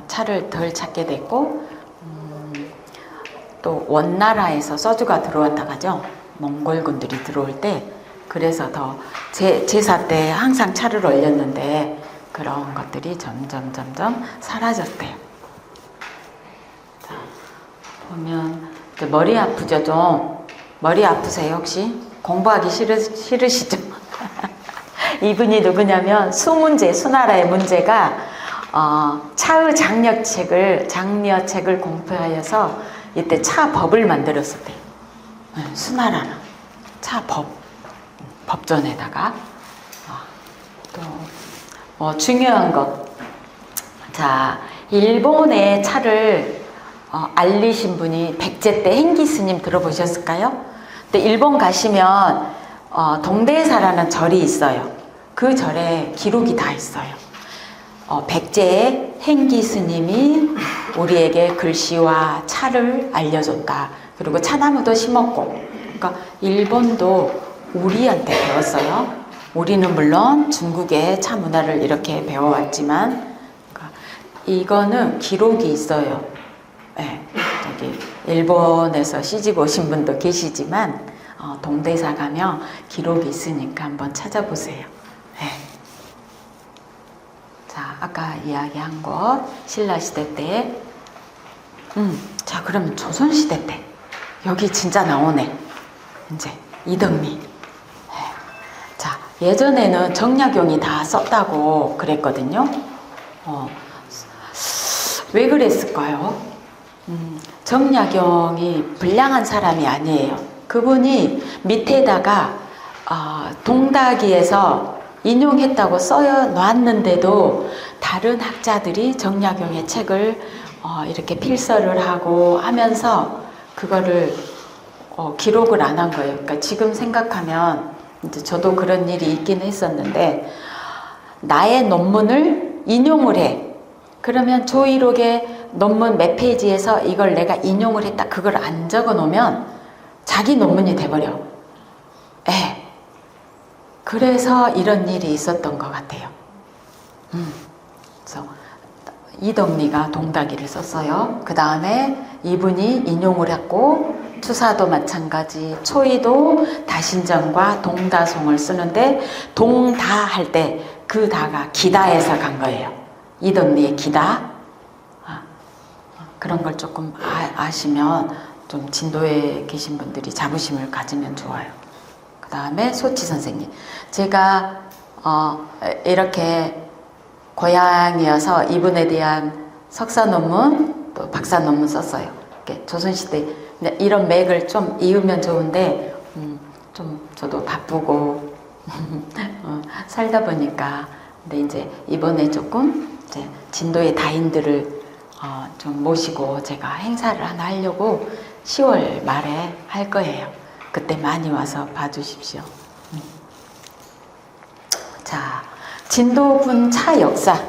차를 덜 찾게 됐고 또 원나라에서 소주가 들어왔다 가죠. 몽골군들이 들어올 때. 그래서 더 제사 때 항상 차를 올렸는데 그런 것들이 점점 사라졌대요. 자, 보면 머리 아프죠 좀. 머리 아프세요 혹시? 공부하기 싫으시죠? 이분이 누구냐면 수나라의 문제가 차의 장려책을 공표하여서 이때 차법을 만들었었대요. 수나라는 법전에다가 또 중요한 것. 자, 일본의 차를 알리신 분이 백제 때 행기 스님 들어보셨을까요? 근데 일본 가시면 동대사라는 절이 있어요. 그 절에 기록이 다 있어요. 백제의 행기 스님이 우리에게 글씨와 차를 알려줬다. 그리고 차나무도 심었고. 그러니까 일본도 우리한테 배웠어요. 우리는 물론 중국의 차 문화를 이렇게 배워왔지만 그러니까 이거는 기록이 있어요. 네, 여기 일본에서 시집 오신 분도 계시지만 동대사 가면 기록이 있으니까 한번 찾아보세요. 네. 자, 아까 이야기한 것 신라시대 때. 자, 그러면 조선시대 때 여기 진짜 나오네. 이제 이덕미. 네. 자, 예전에는 정약용이 다 썼다고 그랬거든요. 왜 그랬을까요? 정약용이 불량한 사람이 아니에요. 그분이 밑에다가 동다기에서 인용했다고 써 놨는데도 다른 학자들이 정약용의 책을 이렇게 필서를 하고 하면서 그거를 기록을 안 한 거예요. 그러니까 지금 생각하면 이제 저도 그런 일이 있긴 했었는데 나의 논문을 인용을 해. 그러면 조이록의 논문 몇 페이지에서 이걸 내가 인용을 했다. 그걸 안 적어 놓으면 자기 논문이 돼버려. 그래서 이런 일이 있었던 것 같아요. 그래서 이덕리가 동다기를 썼어요. 그 다음에 이분이 인용을 했고 추사도 마찬가지, 초이도 다신전과 동다송을 쓰는데 동다 할 때 그 다가 기다에서 간 거예요. 이덕리의 기다. 그런 걸 조금 아시면 좀 진도에 계신 분들이 자부심을 가지면 좋아요. 그 다음에 소치 선생님. 제가 이렇게 고향이어서 이분에 대한 석사 논문 또 박사 논문 썼어요. 이렇게 조선시대 이런 맥을 좀 이으면 좋은데 좀 저도 바쁘고 살다 보니까 근데 이제 이번에 조금 이제 진도의 다인들을 좀 모시고 제가 행사를 하나 하려고 10월 말에 할 거예요. 그때 많이 와서 봐주십시오. 자, 진도군 차 역사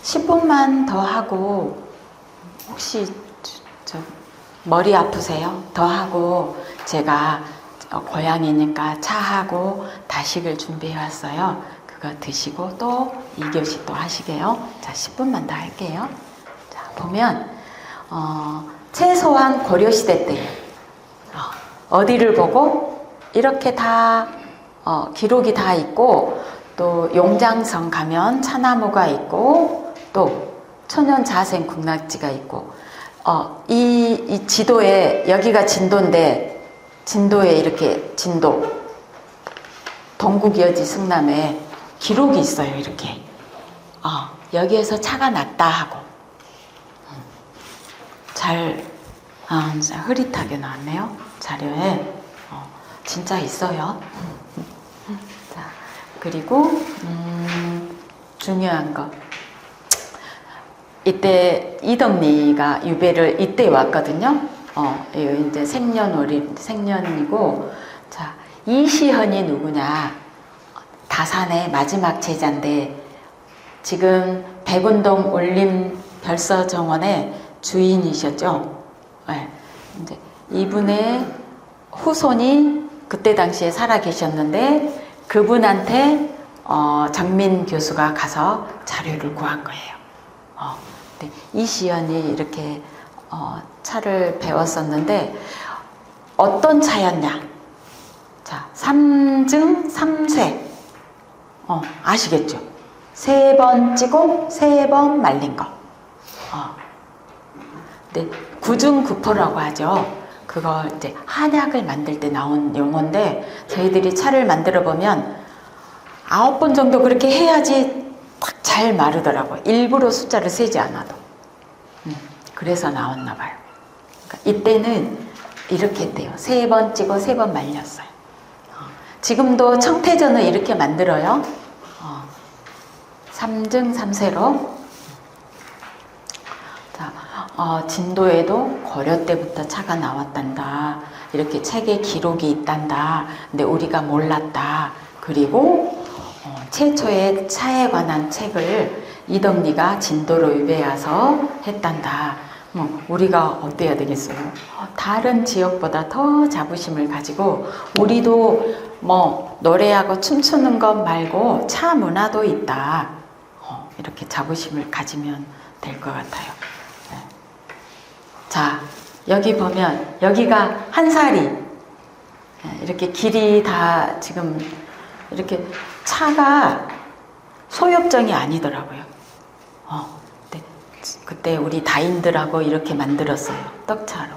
10분만 더 하고 혹시 머리 아프세요? 더 하고 제가 고향이니까 차하고 다식을 준비해 왔어요. 그거 드시고 또 2교시 또 하시게요. 자, 10분만 더 할게요. 자, 보면 최소한 고려시대 때 어디를 보고 이렇게 다 기록이 다 있고 또 용장성 가면 차나무가 있고 또 천연자생 군락지가 있고 이 지도에 여기가 진도인데 진도에 이렇게 진도 동국여지 승남에 기록이 있어요. 이렇게 여기에서 차가 났다 하고 잘 흐릿하게 나왔네요. 자료에 진짜 있어요. 자, 그리고 중요한 거 이때 이덕리가 유배를 이때 왔거든요. 이제 생년이고 자, 이시현이 누구냐? 다산의 마지막 제자인데 지금 백운동 울림 별서정원의 주인이셨죠. 네. 이제 이분의 후손이 그때 당시에 살아 계셨는데 그분한테 정민 교수가 가서 자료를 구한 거예요. 네. 이시연이 이렇게 차를 배웠었는데 어떤 차였냐? 자, 3증 3쇄 아시겠죠? 3번 찌고 3번 말린 거. 네, 9증 9포라고 하죠. 그거 이제 한약을 만들 때 나온 용어인데 저희들이 차를 만들어 보면 9번 정도 그렇게 해야지 딱 잘 마르더라고요. 일부러 숫자를 세지 않아도. 그래서 나왔나 봐요. 그러니까 이때는 이렇게 했대요. 3번 찌고 3번 말렸어요. 지금도 청태전을 이렇게 만들어요. 3증 3쇄로. 자, 진도에도 고려 때부터 차가 나왔단다. 이렇게 책에 기록이 있단다. 근데 우리가 몰랐다. 그리고 최초의 차에 관한 책을 이덕리가 진도로 유배해서 했단다. 우리가 어때야 되겠어요? 다른 지역보다 더 자부심을 가지고 우리도 노래하고 춤추는 것 말고 차 문화도 있다. 이렇게 자부심을 가지면 될 것 같아요. 네. 자, 여기 보면 여기가 한사리. 이렇게 길이 다 지금 이렇게 차가 소엽정이 아니더라고요. 네. 그때 우리 다인들하고 이렇게 만들었어요. 떡차로.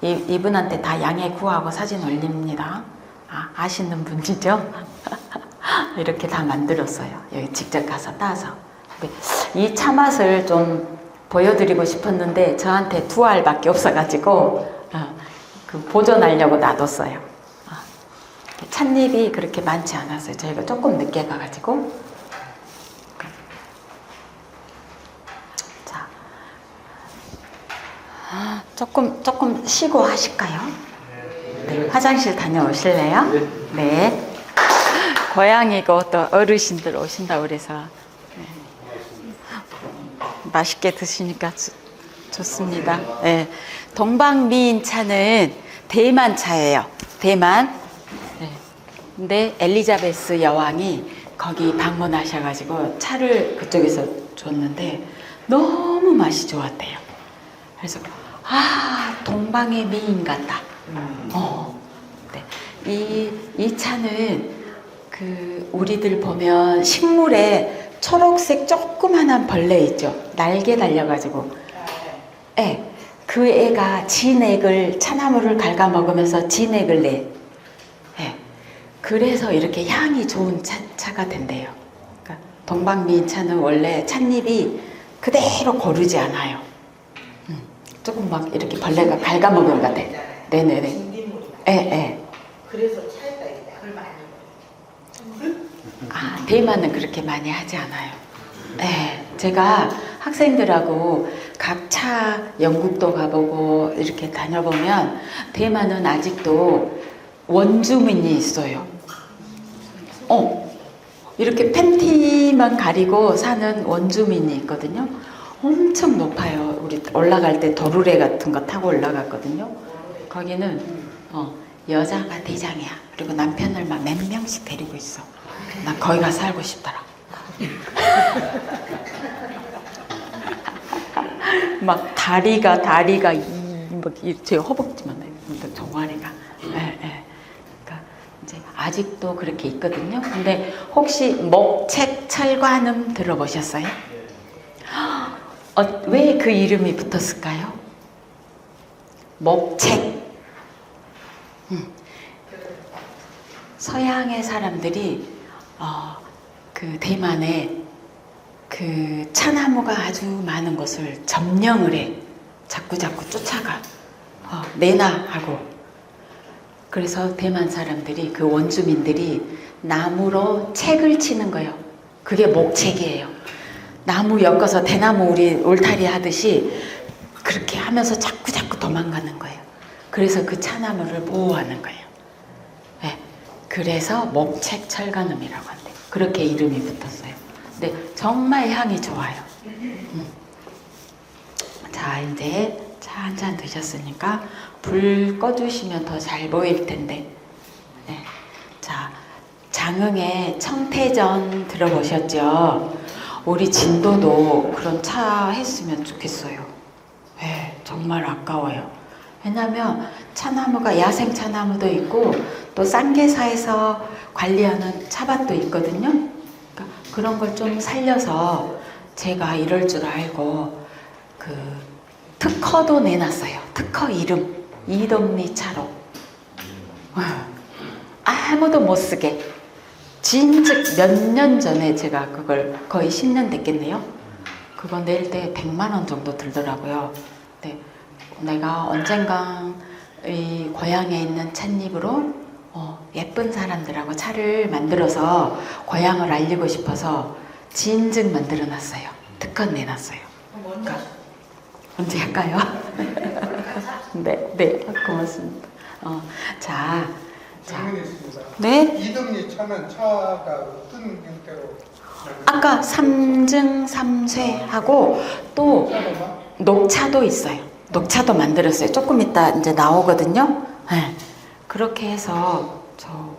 이분한테 다 양해 구하고 사진 올립니다. 아시는 분이죠? 이렇게 다 만들었어요. 여기 직접 가서 따서. 이 차 맛을 좀 보여드리고 싶었는데 저한테 2알밖에 없어가지고 그 보존하려고 놔뒀어요. 찻잎이 그렇게 많지 않았어요. 저희가 조금 늦게 가가지고. 자, 조금 쉬고 하실까요? 네, 화장실 다녀오실래요? 네. 고향이고 또 어르신들 오신다고 그래서 네. 맛있게 드시니까 좋습니다. 네. 동방미인 차는 대만 차예요. 대만. 네. 근데 엘리자베스 여왕이 거기 방문하셔가지고 차를 그쪽에서 줬는데 너무 맛이 좋았대요. 그래서 동방의 미인 같다. 네. 이 차는 우리들 보면 식물에 초록색 조그만한 벌레 있죠. 날개 달려가지고. 네. 그 애가 진액을 차나무를 갉아 먹으면서 진액을 내. 네. 그래서 이렇게 향이 좋은 차가 된대요. 그러니까 동방미인 차는 원래 찻잎이 그대로 고르지 않아요. 조금 막 이렇게 벌레가 갉아먹은 것 같아. 네네네. 예, 예. 그래서 차에다 약을 많이 대만은 그렇게 많이 하지 않아요. 네, 제가 학생들하고 각 차 영국도 가보고 이렇게 다녀보면 대만은 아직도 원주민이 있어요. 이렇게 팬티만 가리고 사는 원주민이 있거든요. 엄청 높아요. 우리 올라갈 때 도르래 같은 거 타고 올라갔거든요. 거기는 여자가 대장이야. 그리고 남편을 막 몇 명씩 데리고 있어. 나 거기 가서 살고 싶더라. 막 다리가 제 허벅지만 해요. 종아리가. 예. 그러니까 이제 아직도 그렇게 있거든요. 근데 혹시 목책철관음 들어보셨어요? 왜 그 이름이 붙었을까요? 목책. 서양의 사람들이 그 대만에 그 차나무가 아주 많은 곳을 점령을 해. 자꾸 쫓아가. 내놔 하고. 그래서 대만 사람들이, 그 원주민들이 나무로 책을 치는 거예요. 그게 목책이에요. 나무 엮어서 대나무 우리 울타리 하듯이 그렇게 하면서 자꾸 도망가는 거예요. 그래서 그 차나무를 보호하는 거예요. 네. 그래서 목책 철간음이라고 한대요. 그렇게 이름이 붙었어요. 근데 정말 향이 좋아요. 자, 이제 차 한 잔 드셨으니까 불 꺼주시면 더 잘 보일 텐데. 네. 자, 장흥에 청태전 들어보셨죠? 우리 진도도 그런 차 했으면 좋겠어요. 네, 정말 아까워요. 왜냐하면 차나무가 야생 차나무도 있고 또 쌍계사에서 관리하는 차밭도 있거든요. 그러니까 그런 걸 좀 살려서 제가 이럴 줄 알고 그 특허도 내놨어요. 특허 이름 이동리 차로. 아무도 못 쓰게. 진즉 몇 년 전에 제가 그걸 거의 10년 됐겠네요. 그거 낼 때 100만 원 정도 들더라고요. 네, 내가 언젠가 이 고향에 있는 찻잎으로 예쁜 사람들하고 차를 만들어서 고향을 알리고 싶어서 진즉 만들어 놨어요. 특허 내놨어요. 그러니까 언제 할까요? 네, 고맙습니다. 자, 질문이 있습니다. 네. 이등리 차는 차가 어떤 형태로? 아까 삼증 삼쇠하고 또 차로만? 녹차도 있어요. 녹차도 만들었어요. 조금 이따 이제 나오거든요. 네. 그렇게 해서 저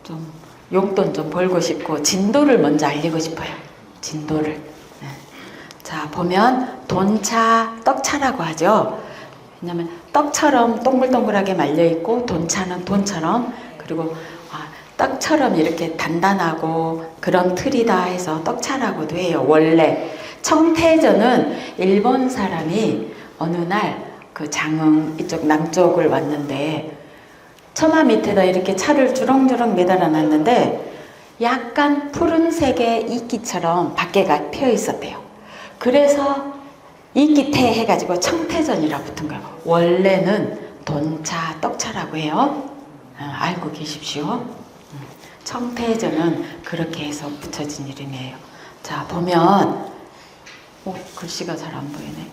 좀 용돈 좀 벌고 싶고 진도를 먼저 알리고 싶어요. 진도를. 네. 자, 보면 돈차, 떡차라고 하죠. 왜냐면 떡처럼 동글동글하게 말려 있고 돈차는 돈처럼, 그리고 떡처럼 이렇게 단단하고 그런 틀이다 해서 떡차라고도 해요. 원래 청태전은 일본 사람이 어느 날 그 장흥 이쪽 남쪽을 왔는데 처마 밑에다 이렇게 차를 주렁주렁 매달아 놨는데 약간 푸른색의 이끼처럼 밖에가 펴 있었대요. 그래서 이끼태 해가지고 청태전이라 붙은 거예요. 원래는 돈차, 떡차라고 해요. 알고 계십시오. 청태전은 그렇게 해서 붙여진 이름이에요. 자, 보면 글씨가 잘 안 보이네.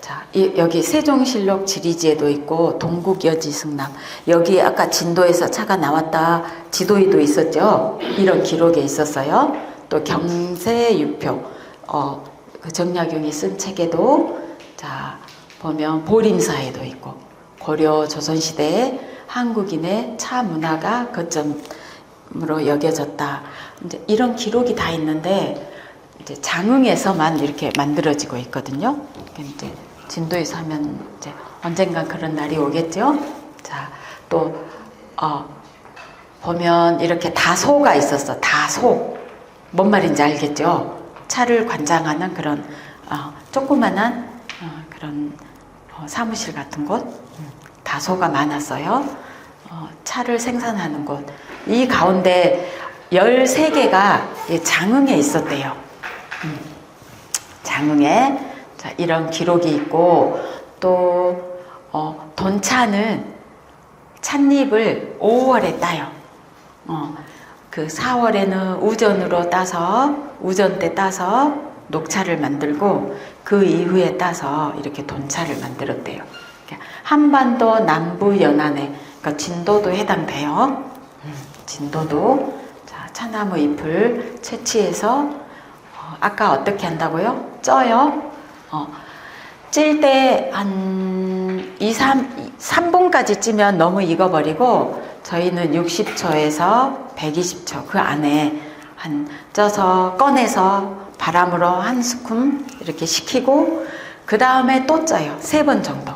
자, 여기 세종실록 지리지에도 있고 동국여지승남, 여기 아까 진도에서 차가 나왔다 지도에도 있었죠. 이런 기록에 있었어요. 또 경세유표, 그 정약용이 쓴 책에도 자 보면 보림사에도 있고 고려 조선시대에 한국인의 차 문화가 거점으로 여겨졌다. 이제 이런 기록이 다 있는데 이제 장흥에서만 이렇게 만들어지고 있거든요. 이제 진도에서 하면 이제 언젠가 그런 날이 오겠죠. 자, 또 보면 이렇게 다소가 있었어. 다소. 뭔 말인지 알겠죠? 차를 관장하는 그런 조그만한 그런 사무실 같은 곳, 다소가 많았어요. 차를 생산하는 곳. 이 가운데 13개가 장흥에 있었대요. 장흥에. 자, 이런 기록이 있고, 또 돈차는 찻잎을 5월에 따요. 그 4월에는 우전때 따서 녹차를 만들고 그 이후에 따서 이렇게 돈차를 만들었대요. 한반도 남부 연안에, 그러니까 진도도 해당돼요. 진도도. 자, 차나무 잎을 채취해서 아까 어떻게 한다고요? 쪄요. 찔 때 한 3분까지 찌면 너무 익어버리고 저희는 60초에서 120초 그 안에 쪄서 꺼내서 바람으로 한 스푼 이렇게 식히고 그 다음에 또 쪄요. 3번 정도.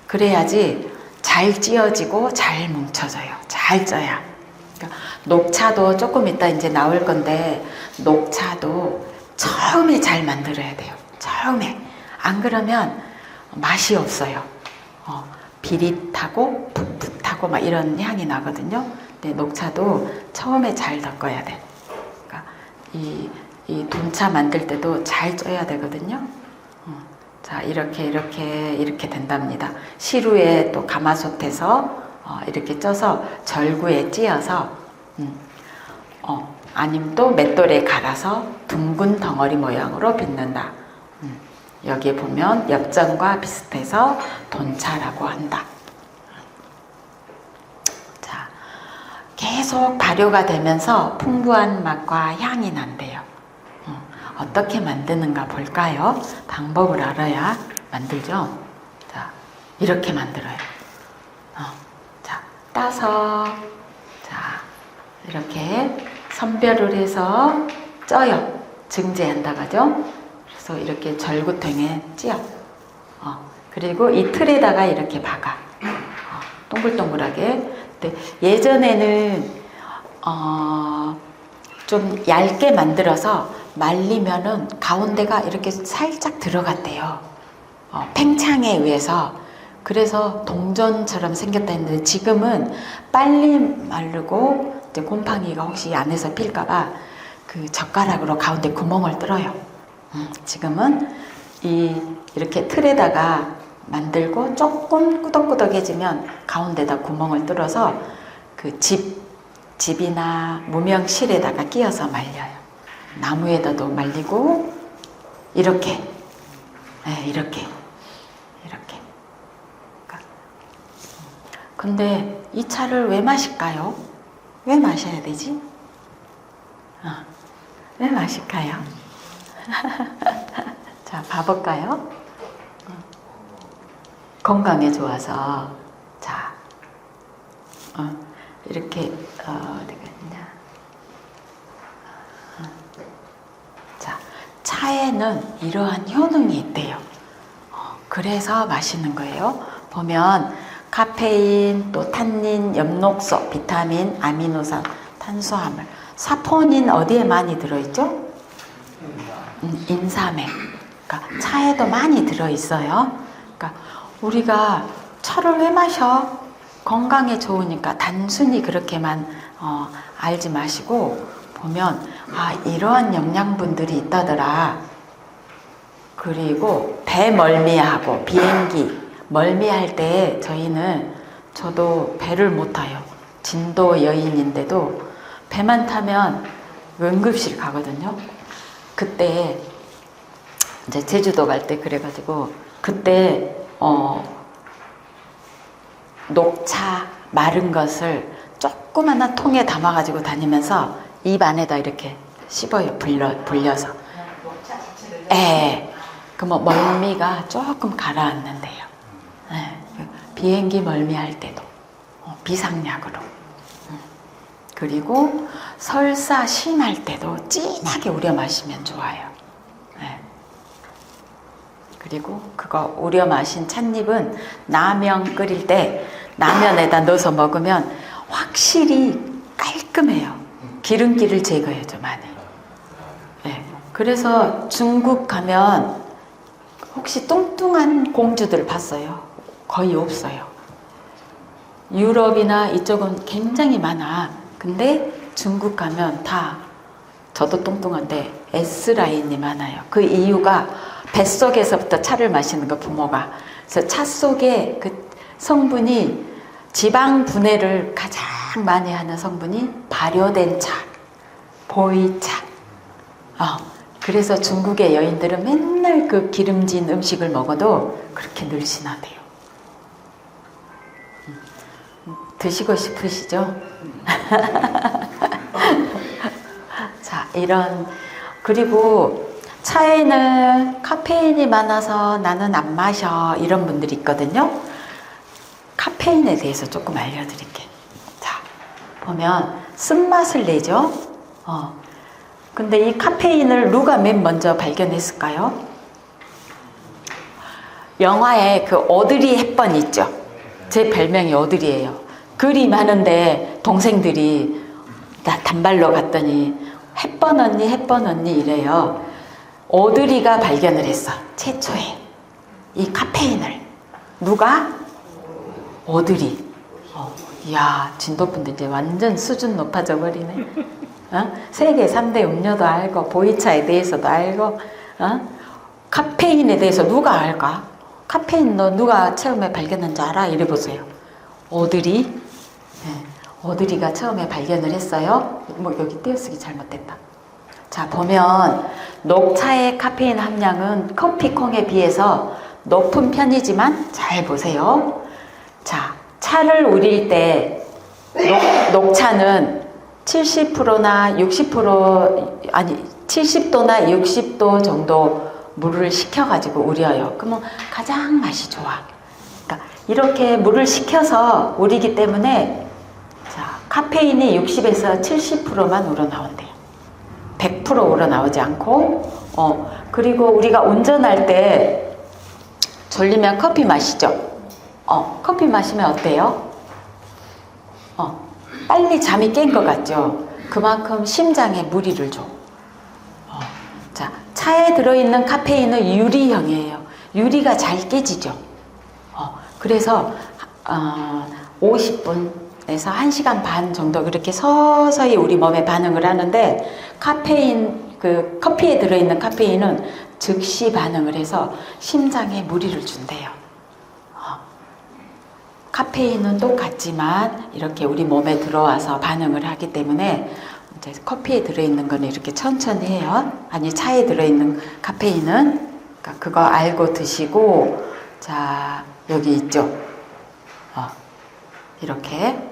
그래야지 잘 찌어지고 잘 뭉쳐져요. 잘 쪄야. 그러니까 녹차도 조금 이따 이제 나올 건데 녹차도 처음에 잘 만들어야 돼요. 처음에. 안 그러면 맛이 없어요. 비릿하고 풋풋하고 막 이런 향이 나거든요. 근데 녹차도 처음에 잘 덮어야 돼. 그러니까 이 돈차 만들 때도 잘 쪄야 되거든요. 자, 이렇게 된답니다. 시루에 또 가마솥에서 이렇게 쪄서 절구에 찧어서 아니면 또 맷돌에 갈아서 둥근 덩어리 모양으로 빚는다. 여기 보면 엽전과 비슷해서 돈차라고 한다. 자, 계속 발효가 되면서 풍부한 맛과 향이 난대요. 어떻게 만드는가 볼까요? 방법을 알아야 만들죠. 자, 이렇게 만들어요. 자, 따서 자, 이렇게 선별을 해서 쪄요. 증제한다고 하죠. 그래서 이렇게 절구통에 찧어. 그리고 이 틀에다가 이렇게 박아. 동글동글하게. 근데 예전에는 좀 얇게 만들어서 말리면은 가운데가 이렇게 살짝 들어갔대요. 팽창에 의해서. 그래서 동전처럼 생겼다 했는데 지금은 빨리 마르고 이제 곰팡이가 혹시 안에서 필까봐 그 젓가락으로 가운데 구멍을 뚫어요. 지금은 이렇게 틀에다가 만들고 조금 꾸덕꾸덕해지면 가운데다 구멍을 뚫어서 그 집이나 무명실에다가 끼워서 말려요. 나무에다도 말리고 이렇게 이렇게 근데 이 차를 왜 마실까요? 왜 마셔야 되지? 왜 마실까요? 자, 봐볼까요? 건강에 좋아서. 자, 이렇게 어디가 있냐? 자, 차에는 이러한 효능이 있대요. 그래서 마시는 거예요. 보면 카페인, 또 탄닌, 엽록소, 비타민, 아미노산, 탄수화물, 사포닌 어디에 많이 들어있죠? 인삼에. 그러니까 차에도 많이 들어있어요. 그러니까 우리가 차를 왜 마셔? 건강에 좋으니까 단순히 그렇게만 알지 마시고 보면 이러한 영양분들이 있다더라. 그리고 배 멀미하고 비행기 멀미할 때 저도 배를 못 타요. 진도 여인인데도 배만 타면 응급실 가거든요. 그때 이제 제주도 갈 때 그래가지고 그때 녹차 마른 것을 조그마한 통에 담아가지고 다니면서 입 안에다 이렇게 씹어요. 불려서. 그러면 멀미가 조금 가라앉는데요. 비행기 멀미할 때도 비상약으로. 그리고 설사 심할 때도 진하게 우려 마시면 좋아요. 그리고 그거 우려 마신 찻잎은 라면 끓일 때 라면에다 넣어서 먹으면 확실히 깔끔해요. 기름기를 제거해줘 많이. 그래서 중국 가면 혹시 뚱뚱한 공주들 봤어요? 거의 없어요. 유럽이나 이쪽은 굉장히 많아. 근데 중국 가면 다 저도 뚱뚱한데 S라인이 많아요. 그 이유가 뱃속에서부터 차를 마시는 거 부모가. 그래서 차 속에 그 성분이 지방 분해를 가장 가장 많이 하는 성분이 발효된 차, 보이차. 그래서 중국의 여인들은 맨날 그 기름진 음식을 먹어도 그렇게 늘씬하대요. 드시고 싶으시죠? 자, 그리고 차에는 카페인이 많아서 나는 안 마셔 이런 분들이 있거든요. 카페인에 대해서 조금 알려드릴게요. 자, 보면 쓴맛을 내죠. 근데 이 카페인을 누가 맨 먼저 발견했을까요? 영화에 그 오드리 헵번 있죠. 제 별명이 오드리예요. 글이 많은데 동생들이 나 단발로 갔더니 헵번 언니 이래요. 오드리가 발견을 했어. 최초에 이 카페인을. 누가? 오드리. 이야, 진도분들 이제 완전 수준 높아져 버리네. 세계 3대 음료도 알고 보이차에 대해서도 알고 카페인에 대해서 누가 알까? 카페인 너 누가 처음에 발견한지 알아? 이래 보세요. 오드리. 네, 오드리가 처음에 발견을 했어요. 여기 띄어쓰기 잘못됐다. 자, 보면 녹차의 카페인 함량은 커피 콩에 비해서 높은 편이지만 잘 보세요. 자, 차를 우릴 때 녹차는 70%나 60% 아니 70도나 60도 정도 물을 식혀가지고 우려요. 그러면 가장 맛이 좋아. 그러니까 이렇게 물을 식혀서 우리기 때문에 자, 카페인이 60에서 70%만 우러나온대요. 100% 우러나오지 않고 그리고 우리가 운전할 때 졸리면 커피 마시죠. 커피 마시면 어때요? 빨리 잠이 깬 것 같죠? 그만큼 심장에 무리를 줘. 자, 차에 들어있는 카페인은 유리형이에요. 유리가 잘 깨지죠. 그래서 50분에서 1시간 반 정도 그렇게 서서히 우리 몸에 반응을 하는데 카페인, 그 커피에 들어있는 카페인은 즉시 반응을 해서 심장에 무리를 준대요. 카페인은 똑같지만 이렇게 우리 몸에 들어와서 반응을 하기 때문에 이제 커피에 들어있는 거는 이렇게 천천히 해요. 아니 차에 들어있는 카페인은 그러니까 그거 알고 드시고 자 여기 있죠. 이렇게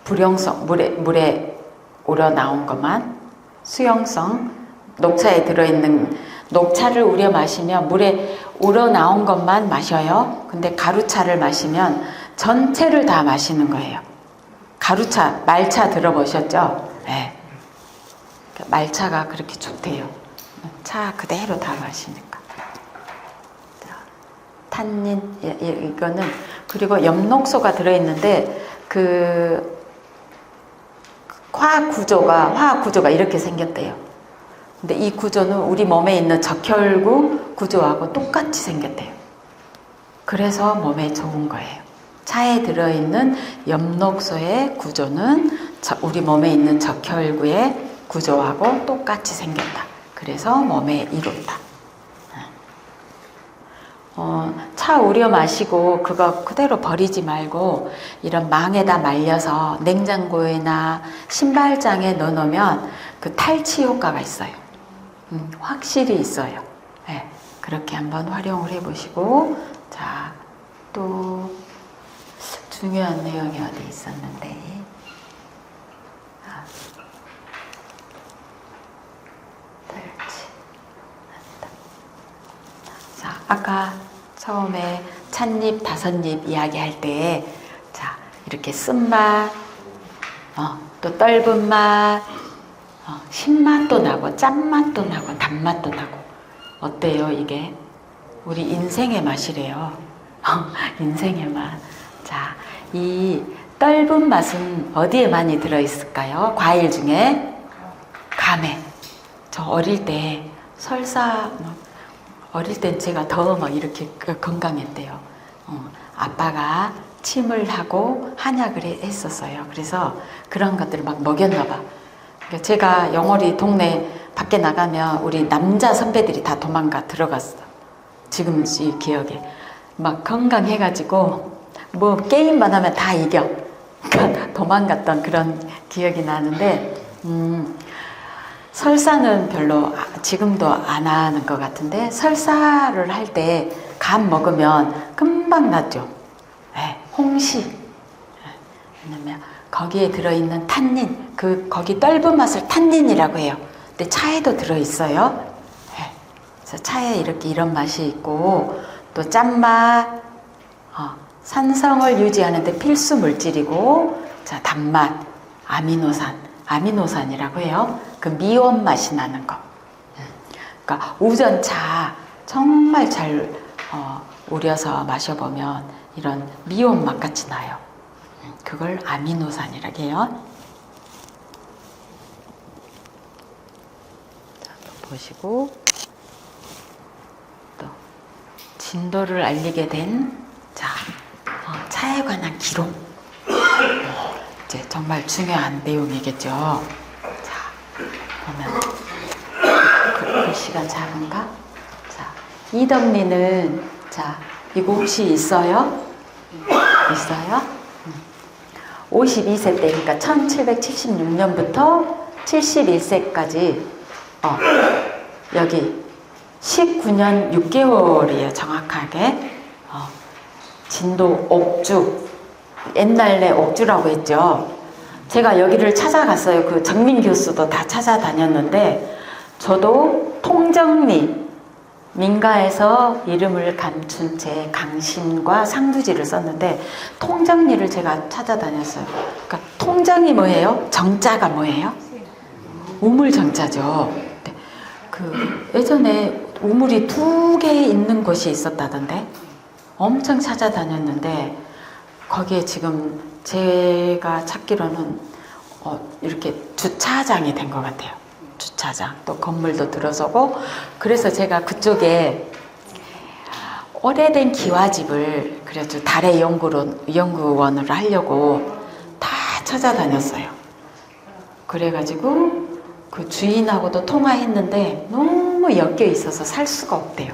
불용성 물에 우러나온 것만 수용성 녹차에 들어있는 녹차를 우려 마시면 물에 우러나온 것만 마셔요. 근데 가루차를 마시면 전체를 다 마시는 거예요. 가루차, 말차 들어보셨죠? 네. 말차가 그렇게 좋대요. 차 그대로 다 마시니까. 탄닌, 이거는, 그리고 엽록소가 들어있는데, 화학 구조가 이렇게 생겼대요. 근데 이 구조는 우리 몸에 있는 적혈구 구조하고 똑같이 생겼대요. 그래서 몸에 좋은 거예요. 차에 들어있는 엽록소의 구조는 우리 몸에 있는 적혈구의 구조하고 똑같이 생겼다. 그래서 몸에 이롭다. 차 우려 마시고 그거 그대로 버리지 말고 이런 망에다 말려서 냉장고에나 신발장에 넣어놓으면 그 탈취 효과가 있어요. 확실히 있어요. 네, 그렇게 한번 활용을 해보시고 자, 또 중요한 내용이 어디 있었는데 자, 아까 처음에 찻잎, 다섯잎 이야기할 때 자, 이렇게 쓴맛 또 떫은 맛 신맛도 나고 짠맛도 나고 단맛도 나고 어때요 이게? 우리 인생의 맛이래요. 인생의 맛. 자, 이 떫은 맛은 어디에 많이 들어있을까요? 과일 중에 감에. 저 어릴 때 설사 어릴 땐 제가 더 막 이렇게 건강했대요. 아빠가 침을 하고 한약을 했었어요. 그래서 그런 것들을 막 먹였나 봐. 제가 영월이 동네 밖에 나가면 우리 남자 선배들이 다 도망가 들어갔어. 지금 이 기억에 막 건강해가지고 뭐 게임만 하면 다 이겨. 도망갔던 그런 기억이 나는데 설사는 별로 지금도 안 하는 것 같은데 설사를 할 때 간 먹으면 금방 낫죠. 네, 홍시. 왜냐면 거기에 들어있는 탄닌, 거기 떫은 맛을 탄닌이라고 해요. 근데 차에도 들어있어요. 네, 그래서 차에 이렇게 이런 맛이 있고 또 짠맛, 산성을 유지하는데 필수 물질이고, 자 단맛, 아미노산이라고 해요. 그 미원 맛이 나는 거. 그러니까 우전차 정말 잘 우려서 마셔보면 이런 미원 맛 같이 나요. 그걸 아미노산이라고 해요. 자, 또 보시고 또 진도를 알리게 된 차에 관한 기록. 이제 정말 중요한 내용이겠죠. 자, 보면 글씨가 작은가? 자, 이덕리는 자, 이거 혹시 있어요? 있어요? 52세 때니까 1776년부터 71세까지 여기 19년 6개월이에요. 정확하게. 진도 옥주, 옛날에 옥주라고 했죠. 제가 여기를 찾아갔어요. 그 정민 교수도 다 찾아다녔는데 저도 통정리 민가에서 이름을 감춘 채 강신과 상두지를 썼는데 통정리를 제가 찾아다녔어요. 그러니까 통정이 뭐예요? 정자가 뭐예요? 우물 정자죠. 그 예전에 우물이 2개 있는 곳이 있었다던데 엄청 찾아다녔는데 거기에 지금 제가 찾기로는 이렇게 주차장이 된 것 같아요. 주차장, 또 건물도 들어서고. 그래서 제가 그쪽에 오래된 기와집을 그래도 달의 연구원을 하려고 다 찾아다녔어요. 그래가지고 그 주인하고도 통화했는데 너무 엮여 있어서 살 수가 없대요.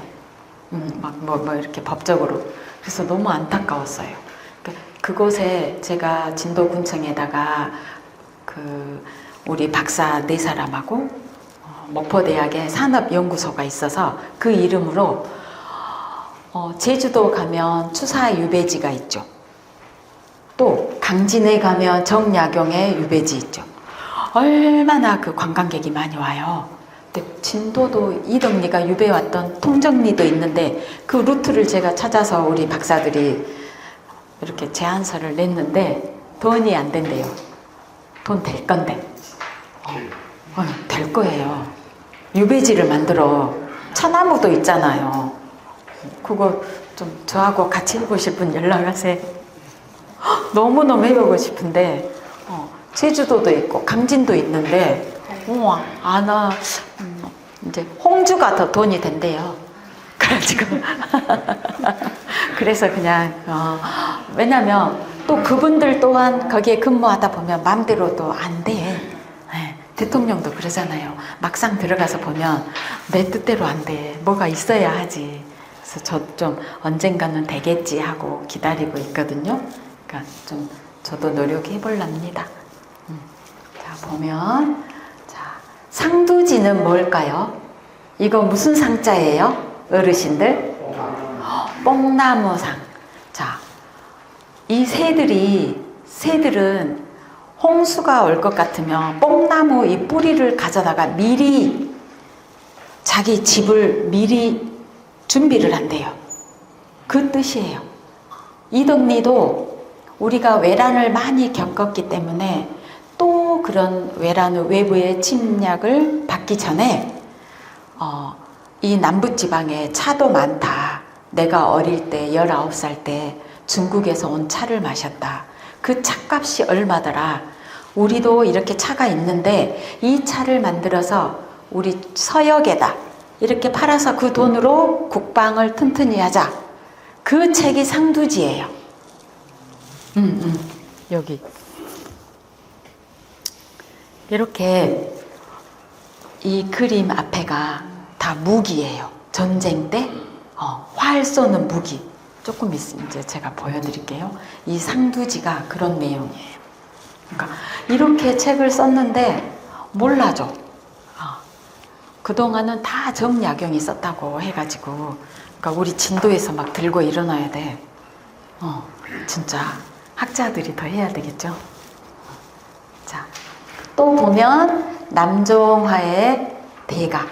뭐 이렇게 법적으로. 그래서 너무 안타까웠어요. 그곳에 제가 진도군청에다가 우리 박사 4사람하고 목포대학에 산업연구소가 있어서 그 이름으로 제주도 가면 추사 유배지가 있죠. 또 강진에 가면 정약용의 유배지 있죠. 얼마나 그 관광객이 많이 와요. 근데 진도도 이덕리가 유배 왔던 통정리도 있는데 그 루트를 제가 찾아서 우리 박사들이 이렇게 제안서를 냈는데 돈이 안 된대요. 돈 될 건데. 될 거예요. 유배지를 만들어. 차나무도 있잖아요. 그거 좀 저하고 같이 해보실 분 연락하세요. 너무너무 해보고 싶은데 제주도도 있고 강진도 있는데 이제 홍주가 더 돈이 된대요. 그래가지고 그래서 그냥 왜냐면 또 그분들 또한 거기에 근무하다 보면 마음대로도 안 돼. 네, 대통령도 그러잖아요. 막상 들어가서 보면 내 뜻대로 안 돼. 뭐가 있어야 하지. 그래서 저 좀 언젠가는 되겠지 하고 기다리고 있거든요. 그러니까 좀 저도 노력해 볼랍니다. 자, 보면 상두지는 뭘까요? 이거 무슨 상자예요? 어르신들? 뽕나무상. 자, 이 새들은 홍수가 올 것 같으면 뽕나무 이 뿌리를 가져다가 미리 자기 집을 미리 준비를 한대요. 그 뜻이에요. 이덕리도 우리가 외란을 많이 겪었기 때문에 또 그런 외란 외부의 침략을 받기 전에 이 남부지방에 차도 많다. 내가 어릴 때 19살 때 중국에서 온 차를 마셨다. 그 차값이 얼마더라. 우리도 이렇게 차가 있는데 이 차를 만들어서 우리 서역에다 이렇게 팔아서 그 돈으로 국방을 튼튼히 하자. 그 책이 상두지예요. 여기 이렇게 이 그림 앞에가 다 무기예요. 전쟁 때 활 쏘는 무기 조금 있으면 이제 제가 보여드릴게요. 이 상두지가 그런 내용이에요. 그러니까 이렇게 책을 썼는데 몰라줘. 그동안은 다 정약용이 썼다고 해가지고, 그러니까 우리 진도에서 막 들고 일어나야 돼. 진짜 학자들이 더 해야 되겠죠. 자, 또 보면 남종화의 대가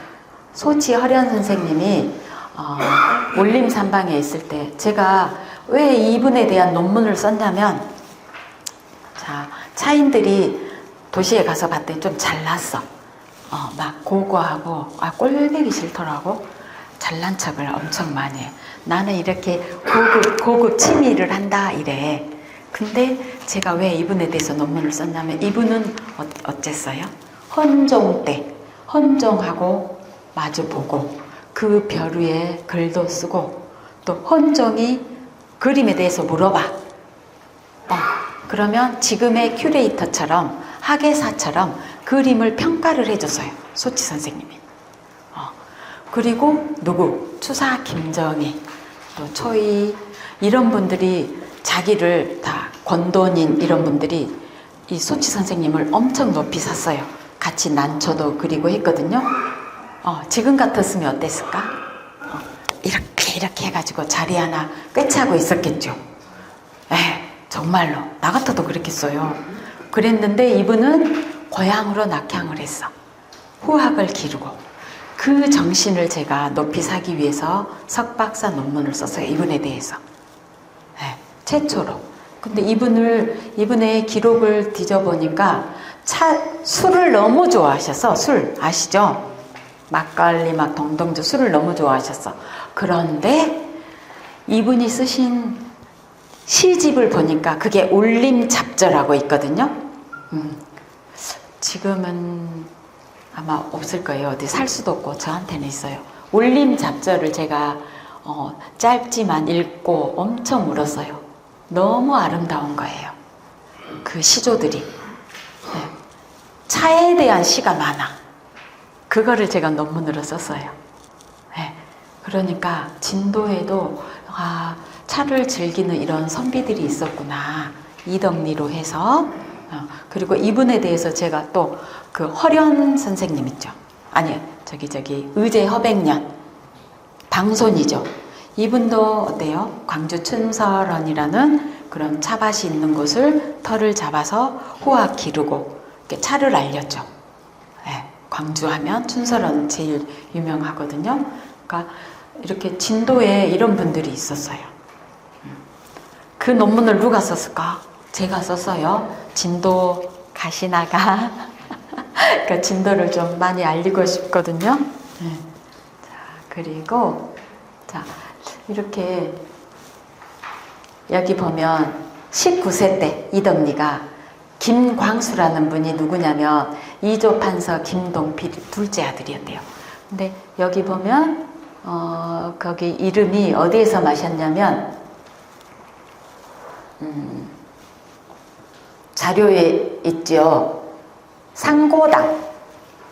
소치허련 선생님이 올림산방에 있을 때 제가 왜 이분에 대한 논문을 썼냐면, 자, 차인들이 도시에 가서 봤더니 좀 잘났어. 막 고고하고 꼴보기 싫더라고. 잘난 척을 엄청 많이 해. 나는 이렇게 고급 취미를 한다 이래. 근데 제가 왜 이분에 대해서 논문을 썼냐면, 이분은 어쨌어요? 헌종 때 헌종하고 마주보고 그 별 위에 글도 쓰고, 또 헌종이 그림에 대해서 물어봐. 그러면 지금의 큐레이터처럼 학예사처럼 그림을 평가를 해줬어요. 소치 선생님이. 그리고 누구? 추사 김정희, 또 초이, 이런 분들이 자기를 다, 권돈인 이런 분들이 이 소치 선생님을 엄청 높이 샀어요. 같이 난초도 그리고 했거든요. 지금 같았으면 어땠을까? 이렇게 해가지고 자리 하나 꿰차고 있었겠죠. 정말로 나 같아도 그랬겠어요. 그랬는데 이분은 고향으로 낙향을 했어. 후학을 기르고. 그 정신을 제가 높이 사기 위해서 석박사 논문을 썼어요. 이분에 대해서. 최초로. 근데 이분의 기록을 뒤져보니까 술을 너무 좋아하셔서, 술 아시죠? 막걸리 막 동동주 술을 너무 좋아하셨어. 그런데 이분이 쓰신 시집을 보니까 그게 올림잡저라고 있거든요. 지금은 아마 없을 거예요. 어디 살 수도 없고 저한테는 있어요. 올림잡저를 제가 짧지만 읽고 엄청 울었어요. 너무 아름다운 거예요. 그 시조들이. 차에 대한 시가 많아. 그거를 제가 논문으로 썼어요. 그러니까 진도에도 차를 즐기는 이런 선비들이 있었구나. 이덕리로 해서. 그리고 이분에 대해서 제가 또 그 허련 선생님 있죠. 아니요, 저기 의제 허백년 방손이죠. 이분도 어때요? 광주 춘설원이라는 그런 차밭이 있는 곳을 터를 잡아서 후학 기르고 이렇게 차를 알렸죠. 광주하면 춘설원 제일 유명하거든요. 그러니까 이렇게 진도에 이런 분들이 있었어요. 그 논문을 누가 썼을까? 제가 썼어요. 진도 가시나가. 그러니까 진도를 좀 많이 알리고 싶거든요. 자, 그리고 자, 이렇게 여기 보면 19세 때 이덕리가 김광수라는 분이 누구냐면 이조 판서 김동필 둘째 아들이었대요. 근데 여기 보면 거기 이름이 어디에서 마셨냐면 자료에 있죠.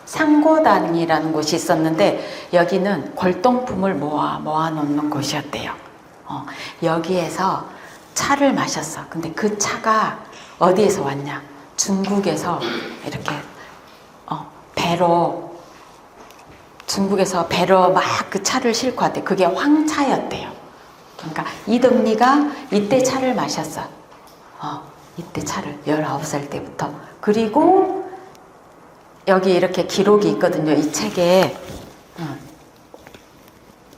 상고당이라는 곳이 있었는데 여기는 골동품을 모아놓는 곳이었대요. 여기에서 차를 마셨어. 근데 그 차가 어디에서 왔냐? 중국에서 이렇게 중국에서 배로 막 그 차를 싣고 왔대. 그게 황차였대요. 그러니까 이덕리가 이때 차를 마셨어. 이때 차를 19살 때부터. 그리고 여기 이렇게 기록이 있거든요. 이 책에.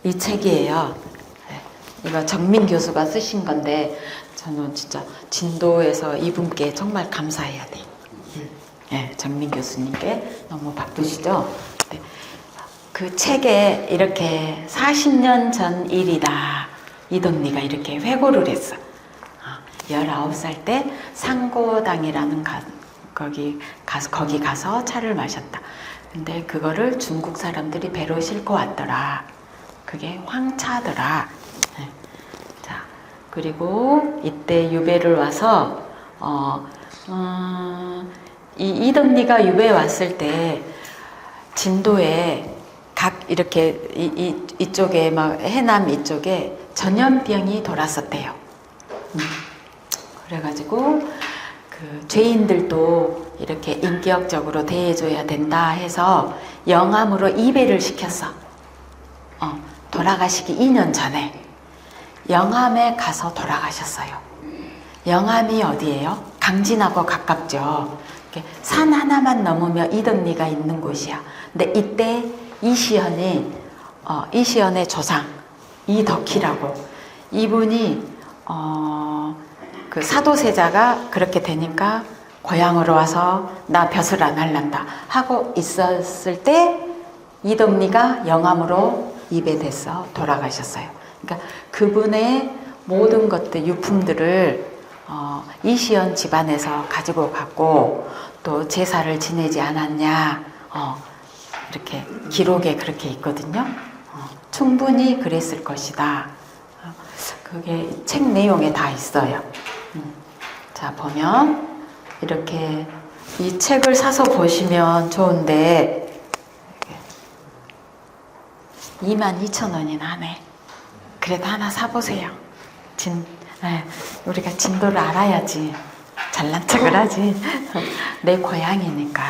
이 책이에요. 이거 정민 교수가 쓰신 건데 저는 진짜 진도에서 이분께 정말 감사해야 돼요. 정민 교수님께 너무 바쁘시죠? 네. 그 책에 이렇게 40년 전 일이다. 이덕리가 이렇게 회고를 했어. 19살 때 상고당이라는 거기 가서 차를 마셨다. 근데 그거를 중국 사람들이 배로 싣고 왔더라. 그게 황차더라. 자, 그리고 이때 유배를 와서 이덕리가 유배 왔을 때 진도에 각 이렇게 이쪽에 막 해남 이쪽에 전염병이 돌았었대요. 그래가지고 그 죄인들도 이렇게 인격적으로 대해줘야 된다 해서 영암으로 이배를 시켰어. 돌아가시기 2년 전에 영암에 가서 돌아가셨어요. 영암이 어디예요? 강진하고 가깝죠. 이렇게 산 하나만 넘으면 이덕리가 있는 곳이야. 근데 이때 이시연의 조상 이덕희라고, 이분이 그 사도세자가 그렇게 되니까 고향으로 와서 나 벼슬 안 할란다 하고 있었을 때 이덕리가 영암으로 입에돼서 돌아가셨어요. 그러니까 그분의 모든 것들, 유품들을 이시연 집안에서 가지고 갔고, 또 제사를 지내지 않았냐, 이렇게 기록에 그렇게 있거든요. 충분히 그랬을 것이다. 그게 책 내용에 다 있어요. 자, 보면 이렇게 이 책을 사서 보시면 좋은데 22,000원이나 하네. 그래도 하나 사보세요. 우리가 진도를 알아야지 잘난 척을 하지. 내 고향이니까.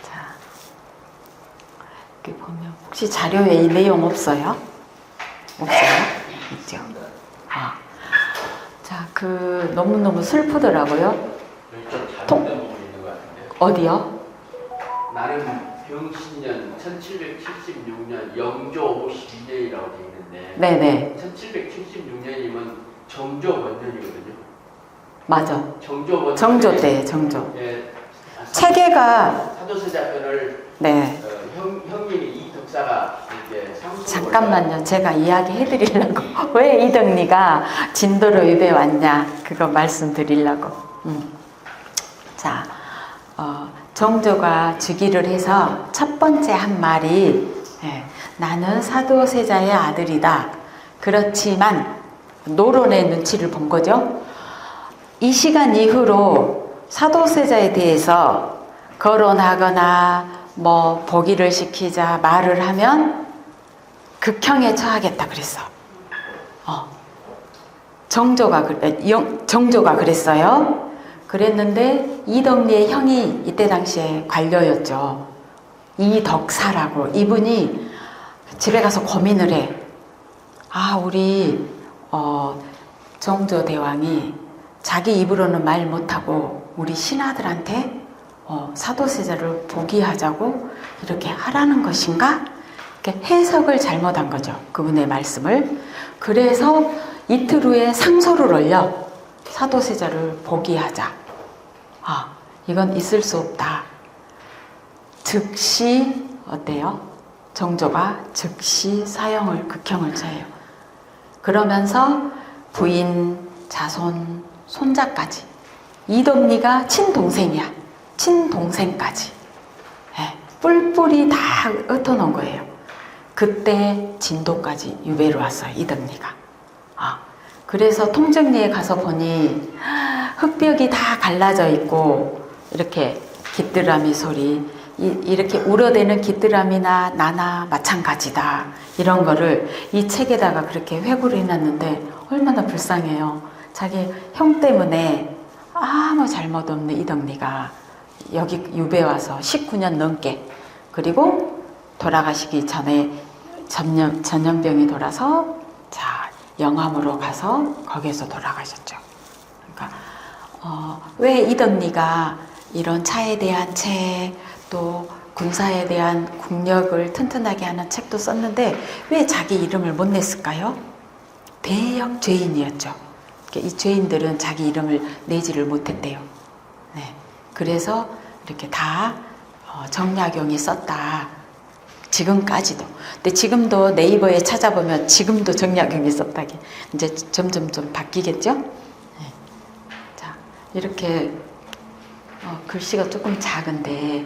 자, 여기 보면 혹시 자료에 이 내용 없어요? 없어요? 있죠. 자, 그 너무너무 슬프더라고요. 어디요? 나는 병신년 1776년 영조 52년이라고 되어 있는데, 네네. 1776년이면 정조 원년이거든요. 맞아. 정조 때, 정조. 예, 체계가, 사도세자편을 네. 형님이 이덕사가 이렇게 상수. 잠깐만요. 제가 이야기 해드리려고. 왜 이덕리가 진도로 입에 왔냐. 그거 말씀드리려고. 자, 정조가 즉위를 해서 첫 번째 한 말이, 나는 사도세자의 아들이다. 그렇지만 노론의 눈치를 본 거죠. 이 시간 이후로 사도세자에 대해서 거론하거나 뭐 보기를 시키자 말을 하면 극형에 처하겠다 그랬어. 정조가 그랬어요. 그랬는데 이덕리의 형이 이때 당시에 관료였죠. 이덕사라고. 이분이 집에 가서 고민을 해. 우리 정조 대왕이 자기 입으로는 말 못하고 우리 신하들한테 사도세자를 복위하자고 이렇게 하라는 것인가? 이렇게 해석을 잘못한 거죠. 그분의 말씀을. 그래서 이틀 후에 상소를 올려 사도세자를 복위하자. 이건 있을 수 없다. 즉시 어때요? 정조가 즉시 사형을, 극형을 쳐요. 그러면서 부인, 자손, 손자까지, 이덕리가 친동생이야. 친동생까지 뿔뿔이 다 흩어놓은 거예요. 그때 진도까지 유배로 왔어요. 이덕리가. 그래서 통정리에 가서 보니 흙벽이 다 갈라져 있고, 이렇게 깃드라미 소리, 이렇게 울어대는 깃드라미나 나나 마찬가지다. 이런 거를 이 책에다가 그렇게 회고를 해놨는데 얼마나 불쌍해요. 자기 형 때문에 아무 잘못 없는 이덕리가 여기 유배 와서 19년 넘게, 그리고 돌아가시기 전에 전염병이 돌아서 영암으로 가서 거기에서 돌아가셨죠. 그러니까 왜 이덕리가 이런 차에 대한 책, 또 군사에 대한 국력을 튼튼하게 하는 책도 썼는데 왜 자기 이름을 못 냈을까요? 대역 죄인이었죠. 이 죄인들은 자기 이름을 내지를 못했대요. 네. 그래서 이렇게 다 정약용이 썼다. 지금까지도. 근데 지금도 네이버에 찾아보면 지금도 정약용이 썼다기. 이제 점점 좀 바뀌겠죠? 네. 자, 이렇게 글씨가 조금 작은데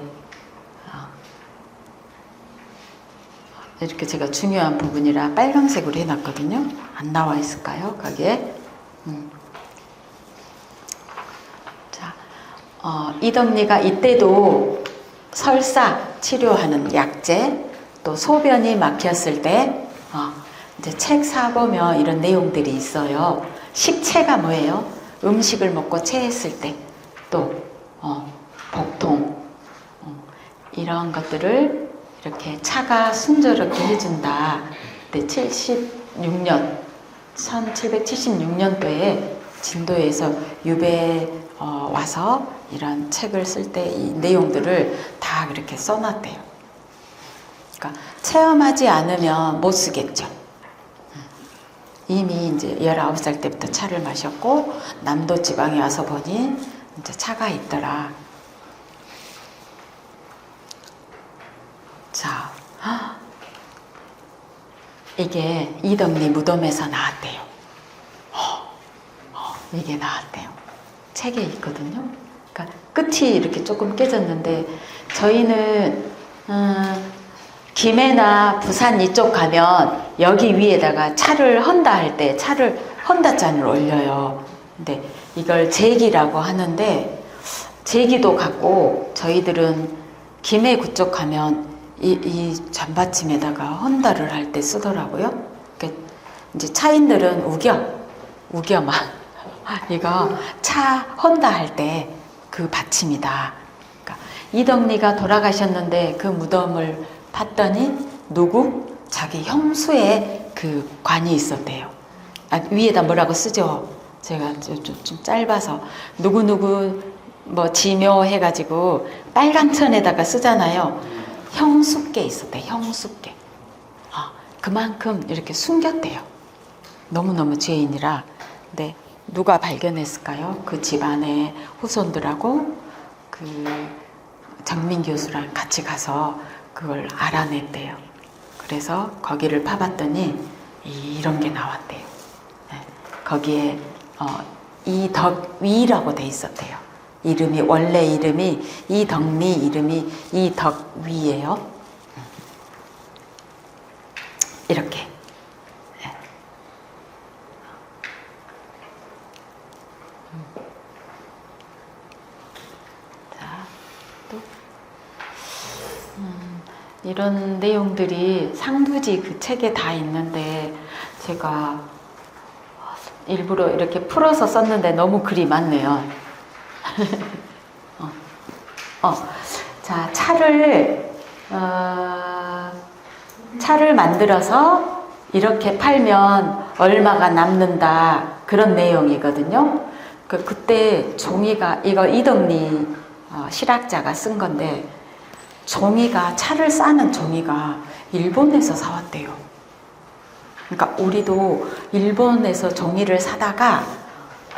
이렇게 제가 중요한 부분이라 빨강색으로 해놨거든요. 안 나와 있을까요? 거기에. 자, 이덕리가 이때도 설사 치료하는 약재, 또 소변이 막혔을 때 이제 책 사보면 이런 내용들이 있어요. 식체가 뭐예요? 음식을 먹고 체했을 때 또 복통 이런 것들을 이렇게 차가 순조롭게 해준다. 그때 1776년도에 진도에서 유배에 와서 이런 책을 쓸 때 이 내용들을 다 그렇게 써놨대요. 그러니까 체험하지 않으면 못 쓰겠죠. 이미 이제 19살 때부터 차를 마셨고 남도 지방에 와서 보니 이제 차가 있더라. 자, 이게 이덕리 무덤에서 나왔대요. 이게 나왔대요. 책에 있거든요. 그러니까 끝이 이렇게 조금 깨졌는데 저희는 김해나 부산 이쪽 가면 여기 위에다가 차를 헌다 할 때 차를 헌다잔을 올려요. 근데 이걸 제기라고 하는데 제기도 갖고 저희들은 김해 그쪽 가면 이 잔받침에다가 헌다를 할 때 쓰더라고요. 그러니까 이제 차인들은 우겨만 이거 차 헌다 할 때 그 받침이다. 그러니까 이덕리가 돌아가셨는데 그 무덤을 봤더니 누구? 자기 형수의 그 관이 있었대요. 위에다 뭐라고 쓰죠? 제가 좀 짧아서 누구누구 뭐 지묘 해가지고 빨간 천에다가 쓰잖아요. 형수께 있었대. 형수께. 그만큼 이렇게 숨겼대요. 너무너무 죄인이라. 근데 누가 발견했을까요? 그 집안의 후손들하고 그 정민 교수랑 같이 가서 그걸 알아냈대요. 그래서 거기를 파봤더니 이런 게 나왔대요. 네. 거기에 이덕위라고 돼 있었대요. 이름이 원래 이름이 이덕리 이름이 이덕위예요. 이렇게. 네. 자, 또 이런 내용들이 상두지 그 책에 다 있는데 제가 일부러 이렇게 풀어서 썼는데 너무 글이 많네요. 자, 차를 만들어서 이렇게 팔면 얼마가 남는다 그런 내용이거든요. 그때 종이가 이거 이덕리 실학자가 쓴 건데 종이가 차를 싸는 종이가 일본에서 사왔대요. 그러니까 우리도 일본에서 종이를 사다가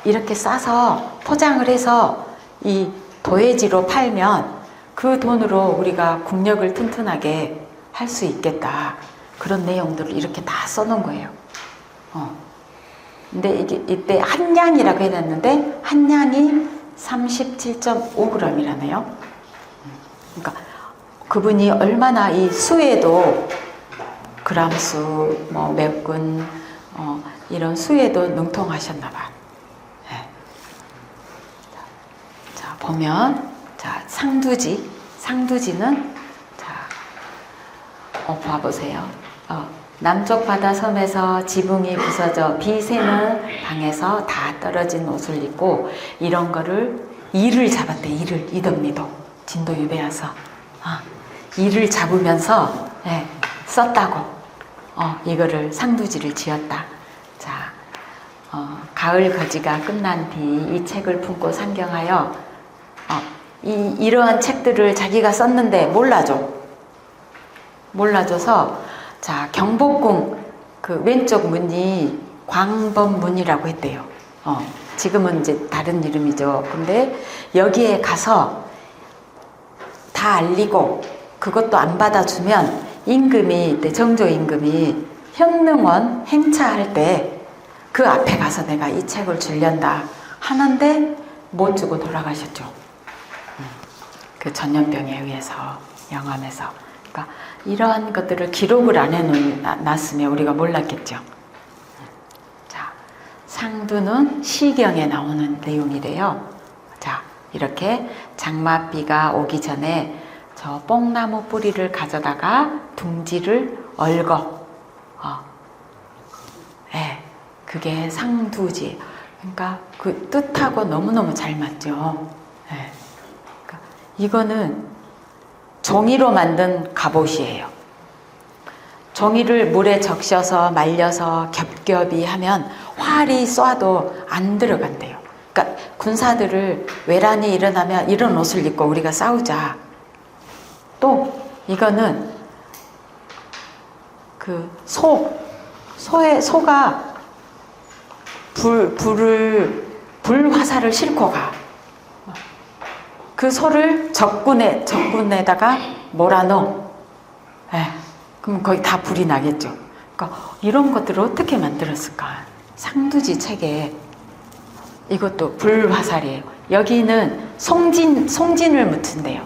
이렇게 싸서 포장을 해서 이 도예지로 팔면 그 돈으로 우리가 국력을 튼튼하게 할 수 있겠다. 그런 내용들을 이렇게 다 써놓은 거예요. 근데 이때 한 냥이라고 해놨는데 한 냥이 37.5g이라네요. 그러니까 그분이 얼마나 이 수에도 그람수, 뭐 몇근 이런 수에도 능통하셨나 봐. 네. 자, 보면 자, 상두지는 자, 봐보세요. 남쪽 바다 섬에서 지붕이 부서져 비 새는 방에서 다 떨어진 옷을 입고 이런 거를 이를 잡았대. 이덕리도 진도 유배 와서 이를 잡으면서 썼다고. 이거를 상두지를 지었다. 자, 가을 거지가 끝난 뒤 이 책을 품고 상경하여 이러한 책들을 자기가 썼는데 몰라줘서 자, 경복궁 그 왼쪽 문이 광범문이라고 했대요. 지금은 이제 다른 이름이죠. 근데 여기에 가서 다 알리고 그것도 안 받아주면 임금이, 정조 임금이 현능원 행차할 때 그 앞에 가서 내가 이 책을 줄련다 하는데 못 주고 돌아가셨죠. 그 전염병에 의해서 영암에서. 그러니까 이러한 것들을 기록을 안 해놨으면 우리가 몰랐겠죠. 자, 상두는 시경에 나오는 내용이래요. 자, 이렇게 장맛비가 오기 전에 저 뽕나무 뿌리를 가져다가 둥지를 얽어. 그게 상두지. 그러니까 그 뜻하고 너무너무 잘 맞죠. 네. 그러니까 이거는 종이로 만든 갑옷이에요. 종이를 물에 적셔서 말려서 겹겹이 하면 활이 쏴도 안 들어간대요. 그러니까 군사들을 외란이 일어나면 이런 옷을 입고 우리가 싸우자. 또 이거는 그 소가 불 화살을 싣고 가. 그 소를 적군에다가 몰아넣어. 네. 그럼 거의 다 불이 나겠죠. 그러니까 이런 것들을 어떻게 만들었을까? 상두지 책에 이것도 불 화살이에요. 여기는 송진을 묻힌대요.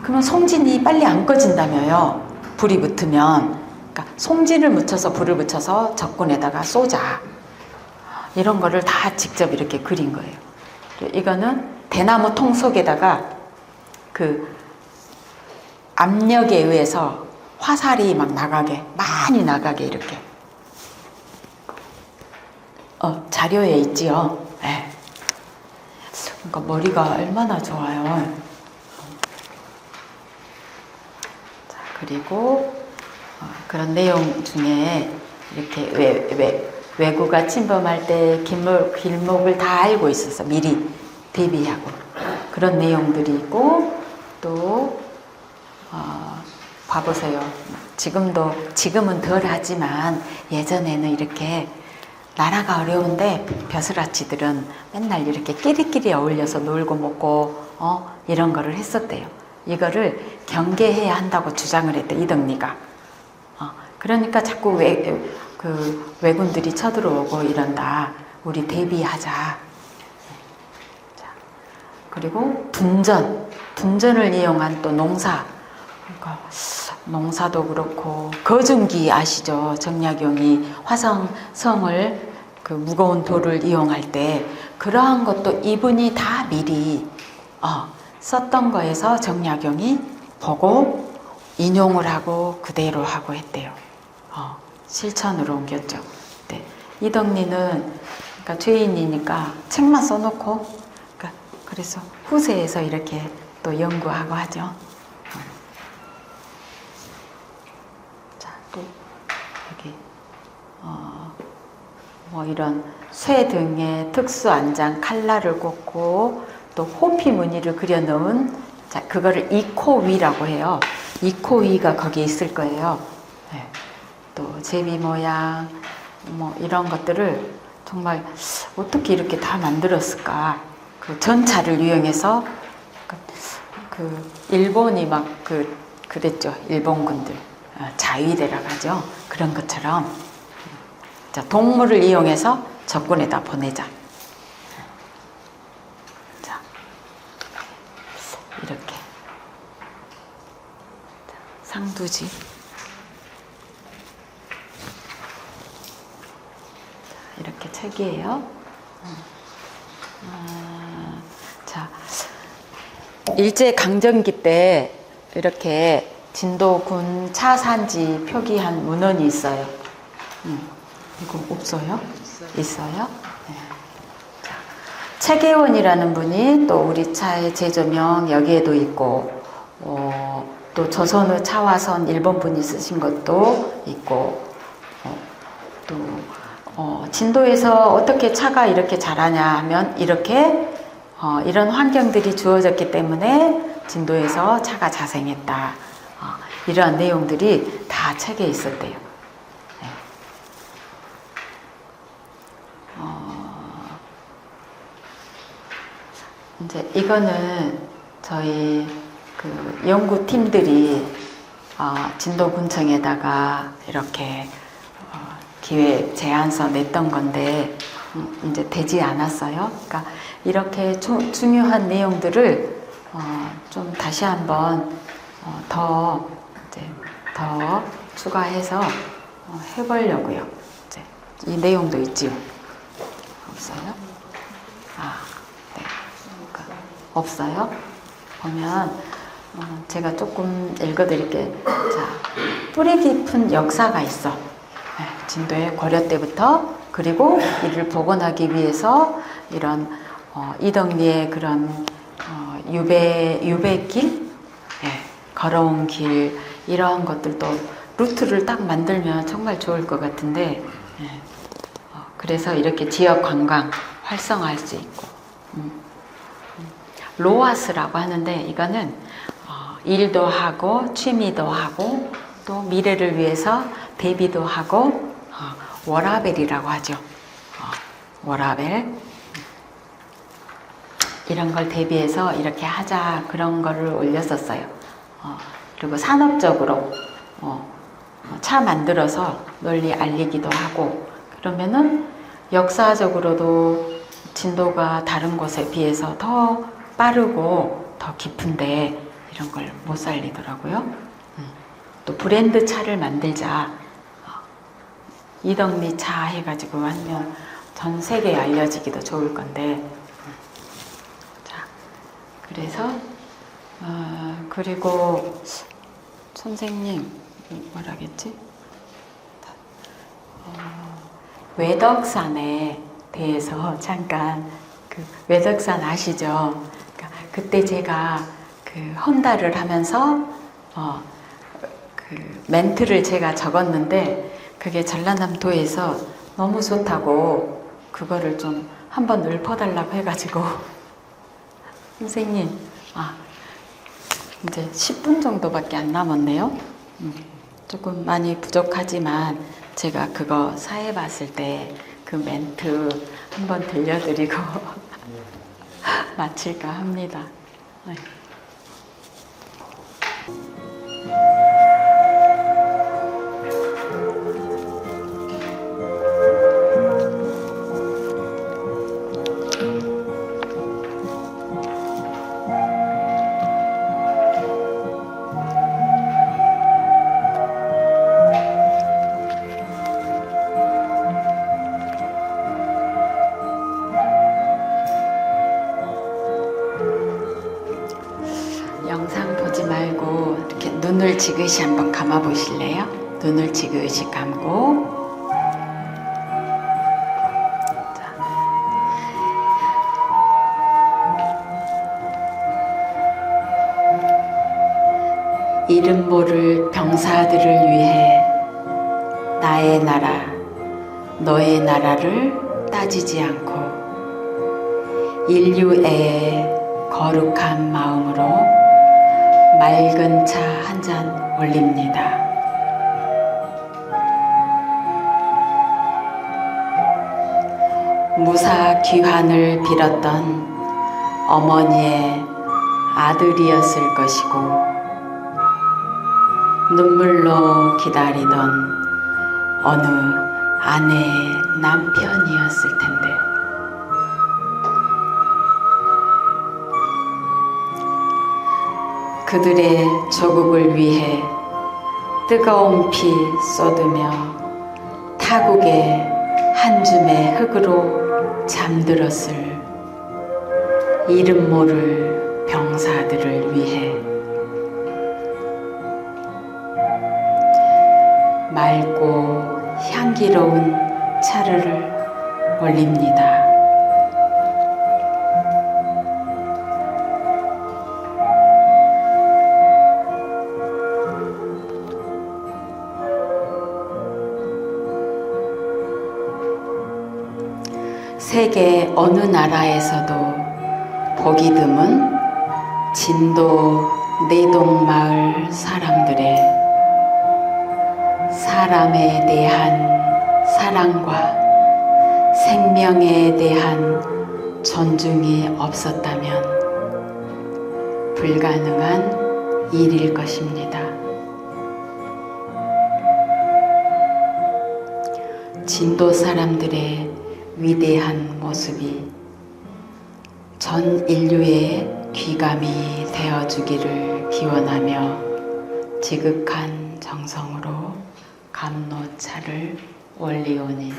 그러면 송진이 빨리 안 꺼진다며요. 불이 붙으면. 그러니까 송진을 묻혀서 불을 붙여서 적군에다가 쏘자. 이런 거를 다 직접 이렇게 그린 거예요. 이거는 대나무 통 속에다가 그 압력에 의해서 화살이 막 많이 나가게 이렇게. 자료에 있지요. 네. 그러니까 머리가 얼마나 좋아요. 자, 그리고 그런 내용 중에 이렇게 외구가 침범할 때 길목을 다 알고 있어서 미리 대비하고 그런 내용들이 있고 또 봐보세요. 지금은 덜 하지만 예전에는 이렇게 나라가 어려운데 벼슬아치들은 맨날 이렇게 끼리끼리 어울려서 놀고 먹고 이런 거를 했었대요. 이거를 경계해야 한다고 주장을 했대, 이덕리가. 그러니까 자꾸 왜군들이 쳐들어오고 이런다. 우리 대비하자. 자, 그리고 둔전을 이용한 또 농사. 그러니까 농사도 그렇고 거중기 아시죠? 정약용이 화성성을 그 무거운 돌을 이용할 때 그러한 것도 이분이 다 미리 썼던 거에서 정약용이 보고 인용을 하고 그대로 하고 했대요. 실천으로 옮겼죠. 네. 이덕리는 그러니까 죄인이니까 책만 써놓고 그래서 후세에서 이렇게 또 연구하고 하죠. 자, 또 여기 뭐 이런 쇠 등에 특수 안장 칼날을 꽂고 또 호피 무늬를 그려놓은 자 그거를 이코위라고 해요. 이코위가 거기 있을 거예요. 네. 또 제비 모양 뭐 이런 것들을 정말 어떻게 이렇게 다 만들었을까? 그 전차를 이용해서 그 일본이 막 그랬죠. 일본군들 자위대라고 하죠. 그런 것처럼 자 동물을 이용해서 적군에다 보내자. 자 이렇게 자, 상두지. 이렇게 책이에요. 자, 일제강점기 때 이렇게 진도군 차산지 표기한 문헌이 있어요. 이거 없어요? 있어요? 네. 자, 최계원이라는 분이 또 우리 차의 제조명 여기에도 있고, 또 조선의 차화선 일본 분이 쓰신 것도 있고, 또 진도에서 어떻게 차가 이렇게 자라냐 하면 이렇게 이런 환경들이 주어졌기 때문에 진도에서 차가 자생했다. 이러한 내용들이 다 책에 있었대요. 네. 이제 이거는 저희 그 연구팀들이 진도군청에다가 이렇게 기획 제안서 냈던 건데 이제 되지 않았어요. 그러니까 이렇게 중요한 내용들을 좀 다시 한번 더 추가해서 해보려고요. 이제 이 내용도 있지요. 없어요? 네. 그러니까 없어요? 보면 제가 조금 읽어드릴게요. 자, 뿌리 깊은 역사가 있어. 진도에 고려 때부터 그리고 이를 복원하기 위해서 이런 이덕리의 그런 유배길, 걸어온 길 이러한 것들도 루트를 딱 만들면 정말 좋을 것 같은데 그래서 이렇게 지역 관광 활성화할 수 있고 로아스라고 하는데 이거는 일도 하고 취미도 하고 또 미래를 위해서 대비도 하고 워라벨이라고 하죠. 워라벨 이런 걸 대비해서 이렇게 하자 그런 거를 올렸었어요. 그리고 산업적으로 차 만들어서 널리 알리기도 하고 그러면은 역사적으로도 진도가 다른 곳에 비해서 더 빠르고 더 깊은데 이런 걸 못 살리더라고요. 또 브랜드 차를 만들자. 이덕리 차 해가지고 하면 전 세계에 알려지기도 좋을 건데. 자, 그래서 그리고 선생님 뭐라겠지? 외덕산에 대해서 잠깐 외덕산 아시죠? 그러니까 그때 제가 헌다를 하면서 멘트를 제가 적었는데 그게 전라남도에서 너무 좋다고 그거를 좀 한번 읊어달라고 해가지고 선생님 이제 10분 정도밖에 안 남았네요. 조금 많이 부족하지만 제가 그거 사회 봤을 때 그 멘트 한번 들려드리고 마칠까 합니다. 네. 영상 보지 말고 이렇게 눈을 지그시 한번 감아 보실래요? 눈을 지그시 감고 자. 이름 모를 병사들을 위해 나의 나라, 너의 나라를 따지지 않고 인류의 거룩한 마음으로 맑은 차 한 잔 올립니다. 무사 귀환을 빌었던 어머니의 아들이었을 것이고 눈물로 기다리던 어느 아내의 남편이었을 텐데 그들의 조국을 위해 뜨거운 피 쏟으며 타국의 한 줌의 흙으로 잠들었을 이름 모를 병사들을 위해 맑고 향기로운 차를 올립니다. 세계 어느 나라에서도 보기 드문 진도 내동마을 사람들의 사람에 대한 사랑과 생명에 대한 존중이 없었다면 불가능한 일일 것입니다. 진도 사람들의 위대한 모습이 전 인류의 귀감이 되어주기를 기원하며 지극한 정성으로 감로차를 올리오니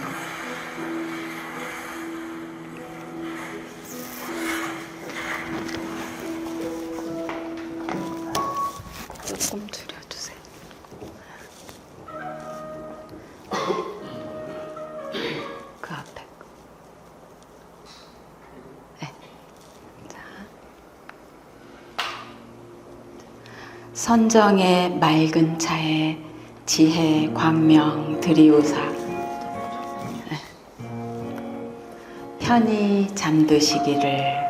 조금 줄여주세요. 선정의 맑은 차에 지혜 광명 드리우사. 네. 편히 잠드시기를.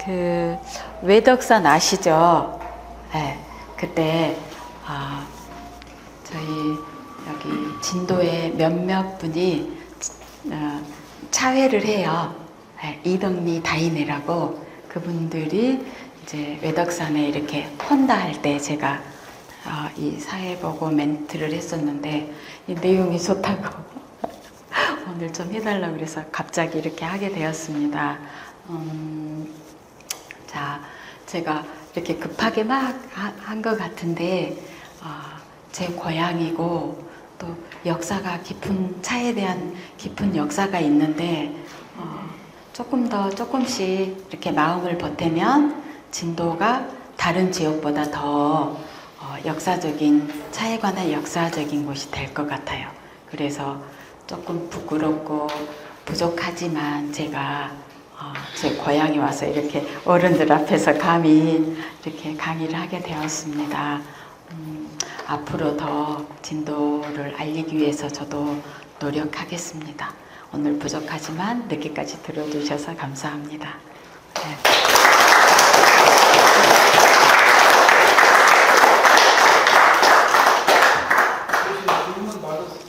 그 외덕산 아시죠? 네, 그때 저희 여기 진도에 몇몇 분이 차회를 해요. 네, 이덕리 다인이라고 그분들이 이제 외덕산에 이렇게 헌다 할 때 제가 이 사회보고 멘트를 했었는데 이 내용이 좋다고 오늘 좀 해달라고 그래서 갑자기 이렇게 하게 되었습니다. 자, 제가 이렇게 급하게 막 한 것 같은데 제 고향이고 또 역사가 깊은 차에 대한 깊은 역사가 있는데 조금씩 이렇게 마음을 보태면 진도가 다른 지역보다 더 역사적인 차에 관한 역사적인 곳이 될 것 같아요. 그래서 조금 부끄럽고 부족하지만 제가 제 고향에 와서 이렇게 어른들 앞에서 감히 이렇게 강의를 하게 되었습니다. 앞으로 더 진도를 알리기 위해서 저도 노력하겠습니다. 오늘 부족하지만 늦게까지 들어주셔서 감사합니다. 네.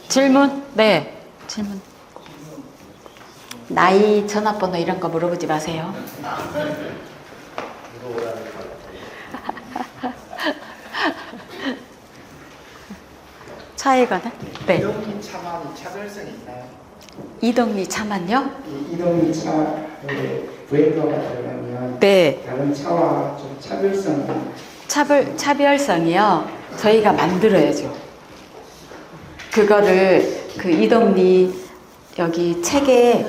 질문? 네. 질문. 나이, 전화번호 이런 거 물어보지 마세요. 차에 관한? 네. 이동리 차만이 차별성이 있나요? 이덕리 차만요? 이동리 차에 브레이크가 들어가면 네. 다른 차와 좀 차별성이 차별성이요. 저희가 만들어야죠. 그거를 그 이덕리 여기 책에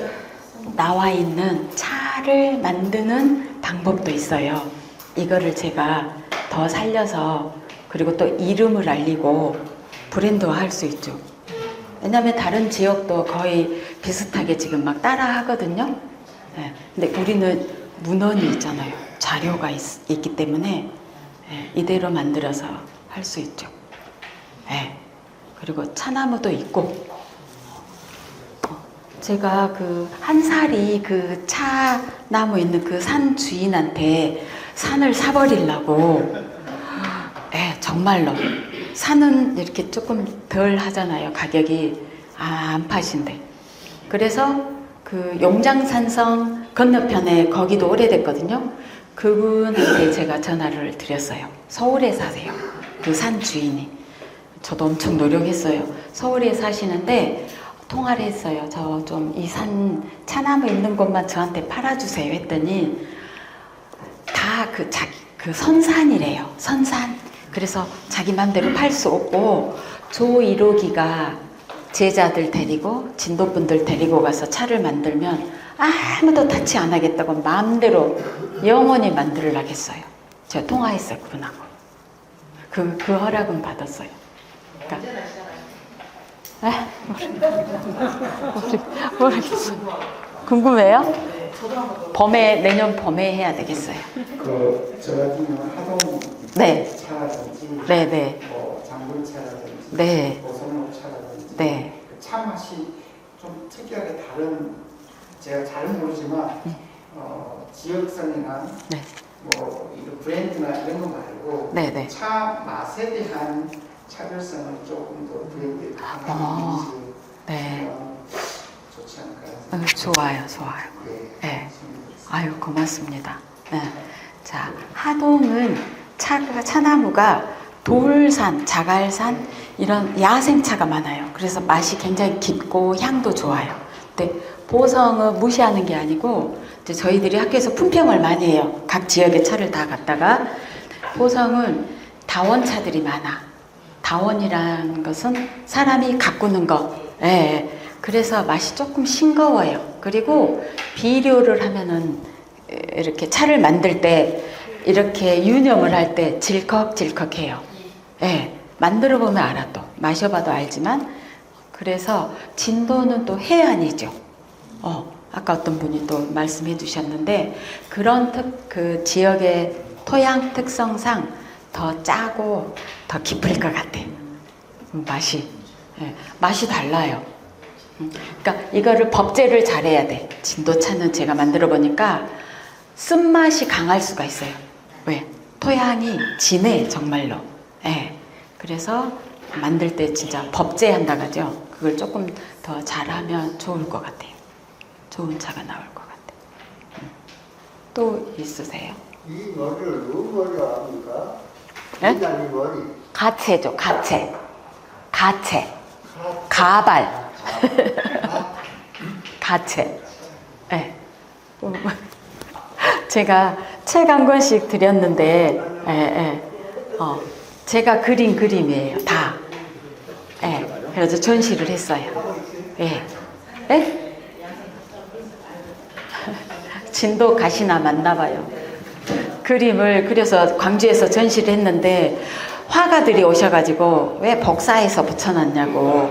나와 있는 차를 만드는 방법도 있어요. 이거를 제가 더 살려서 그리고 또 이름을 알리고 브랜드화 할 수 있죠. 왜냐하면 다른 지역도 거의 비슷하게 지금 막 따라 하거든요. 네. 근데 우리는 문헌이 있잖아요. 자료가 있기 때문에 네. 이대로 만들어서 할 수 있죠. 네. 그리고 차나무도 있고 제가 그 한 살이 그 차나무 있는 그 산 주인한테 산을 사버리려고 정말로 산은 이렇게 조금 덜 하잖아요. 가격이 안 파신데 그래서 그 용장산성 건너편에 거기도 오래됐거든요. 그분한테 제가 전화를 드렸어요. 서울에 사세요. 그 산 주인이. 저도 엄청 노력했어요. 서울에 사시는데 통화를 했어요. 저 좀 이 산 차나무 있는 곳만 저한테 팔아주세요 했더니 다 그 선산이래요. 선산. 그래서 자기 맘대로 팔 수 없고 조1호기가 제자들 데리고 진도분들 데리고 가서 차를 만들면 아무도 타치 안 하겠다고 마음대로 영원히 만들려고 했어요. 제가 통화했어요. 그분하고. 그 허락은 받았어요. 그러니까 모르겠어요. 궁금해요? 내년 봄에 해야 되겠어요. 저 같은 경우는 하동 네. 차라든지 네네. 장군차라든지 네. 고성로차라든지 네. 그 차 맛이 좀 특이하게 다른 제가 잘은 모르지만 지역성이나 네. 뭐 이런 브랜드나 이런 거 말고 네네. 차 맛에 대한 차별성을 조금 더 브랜드에 강화하는 네. 좋지 않을까요? 좋아요. 네. 네. 아유, 고맙습니다. 네. 자, 하동은 차나무가 돌산, 자갈산 이런 야생차가 많아요. 그래서 맛이 굉장히 깊고 향도 좋아요. 근데 보성은 무시하는 게 아니고 이제 저희들이 학교에서 품평을 많이 해요. 각 지역의 차를 다 갖다가 보성은 다원차들이 많아. 다원이라는 것은 사람이 가꾸는 거, 예. 그래서 맛이 조금 싱거워요. 그리고 비료를 하면은 이렇게 차를 만들 때 이렇게 유념을 할 때 질컥질컥해요. 예. 만들어 보면 알아 또. 마셔봐도 알지만. 그래서 진도는 또 해안이죠. 아까 어떤 분이 또 말씀해 주셨는데 그런 그 지역의 토양 특성상 더 짜고 더 깊을 것 같아. 맛이. 예. 맛이 달라요. 그러니까 이거를 법제를 잘해야 돼. 진도차는 제가 만들어 보니까 쓴맛이 강할 수가 있어요. 왜? 토양이 진해 정말로. 예. 그래서 만들 때 진짜 법제한다 가죠. 그걸 조금 더 잘하면 좋을 것 같아요. 좋은 차가 나올 것 같아요. 또 있으세요? 이 머리를 누구 머리로 합니까? 예? 인간이 머리. 가채죠. 가채. 가채. 가발. 가채. 예. 제가 책 한 권씩 드렸는데, 제가 그린 그림이에요. 다. 예. 그래서 전시를 했어요. 예. 예? 진도 가시나 맞나봐요. 그림을 그려서 광주에서 전시를 했는데 화가들이 오셔가지고 왜 복사해서 붙여놨냐고.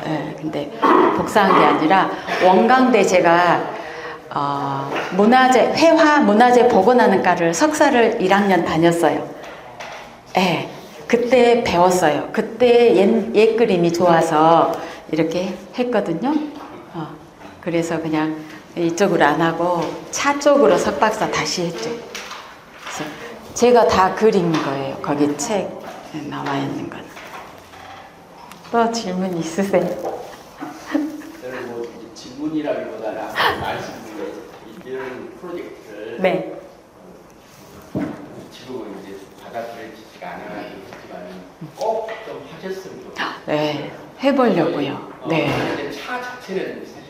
예, 근데 복사한 게 아니라 원광대 제가 문화재 회화 문화재 복원하는 과를 석사를 1학년 다녔어요. 예, 그때 배웠어요. 그때 옛 그림이 좋아서 이렇게 했거든요. 그래서 그냥 이쪽으로 안 하고 차 쪽으로 석박사 다시 했죠. 그래서 제가 다 그린 거예요. 거기 책에 나와 있는 거는. 또 질문 있으세요? 저는 뭐 질문이라기보다는 아까 말씀드린 이런 프로젝트를 네. 지금은 이제 받아들여지지가 않아가지고 꼭 좀 하셨으면 좋겠어요. 네, 해보려고요. 네. 근데 차 자체는 사실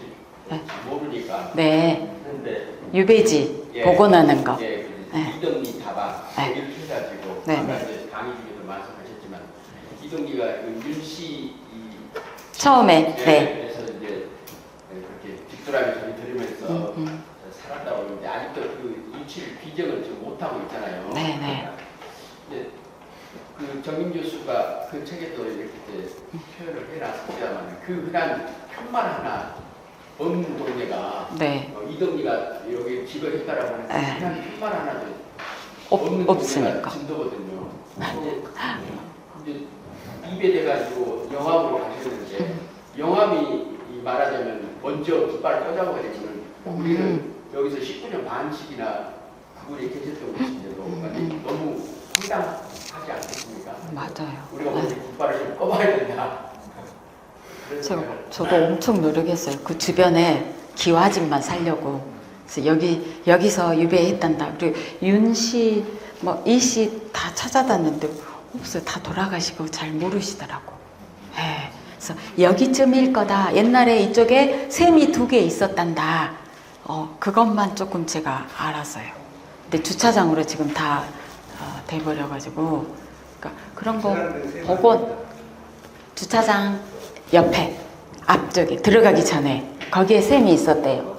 네. 모르니까. 네. 근데 유배지 예, 복원하는 거. 예, 네. 이동기 다방 네. 이렇게 해가지고 네, 아까 네. 이제 강의 중에도 말씀하셨지만 이동기가 윤씨 처음에, 네. 그래서 이제 그렇게 뒷도라미 소리 들으면서 살았다고 하는데 아직도 그 유치 비정을 지금 못하고 있잖아요. 네, 네. 근데 그 정인 교수가 그 책에도 이렇게 표현을 해놨습니다만 그 그냥 편말 하나 없는 동네가 네. 이동기가 여기 집을 했다라고 하는 네. 그냥 편말 하나도 없는 없으니까. 동네가 진도거든요. 이제 입에 대가지고 영암으로 가셨는데 영암이 말하자면 먼저 깃발을 꽂아보게 되면 우리는 여기서 19년 반씩이나 그분이 계셨던 곳인데도 너무 황당하지 않겠습니까? 맞아요. 우리가 먼저 깃발을 좀 꼽아야 된다. 저도 엄청 노력했어요. 그 주변에 기와집만 살려고. 그래서 여기서 유배했단다. 그리고 윤씨, 뭐 이씨 다 찾아다녔는데 없어요. 다 돌아가시고 잘 모르시더라고. 예. 그래서 여기쯤일 거다. 옛날에 이쪽에 샘이 2개 있었단다. 그것만 조금 제가 알았어요. 근데 주차장으로 지금 다 돼버려가지고, 그러니까 그런 거 복원 주차장 옆에 앞쪽에 들어가기 전에 거기에 샘이 있었대요.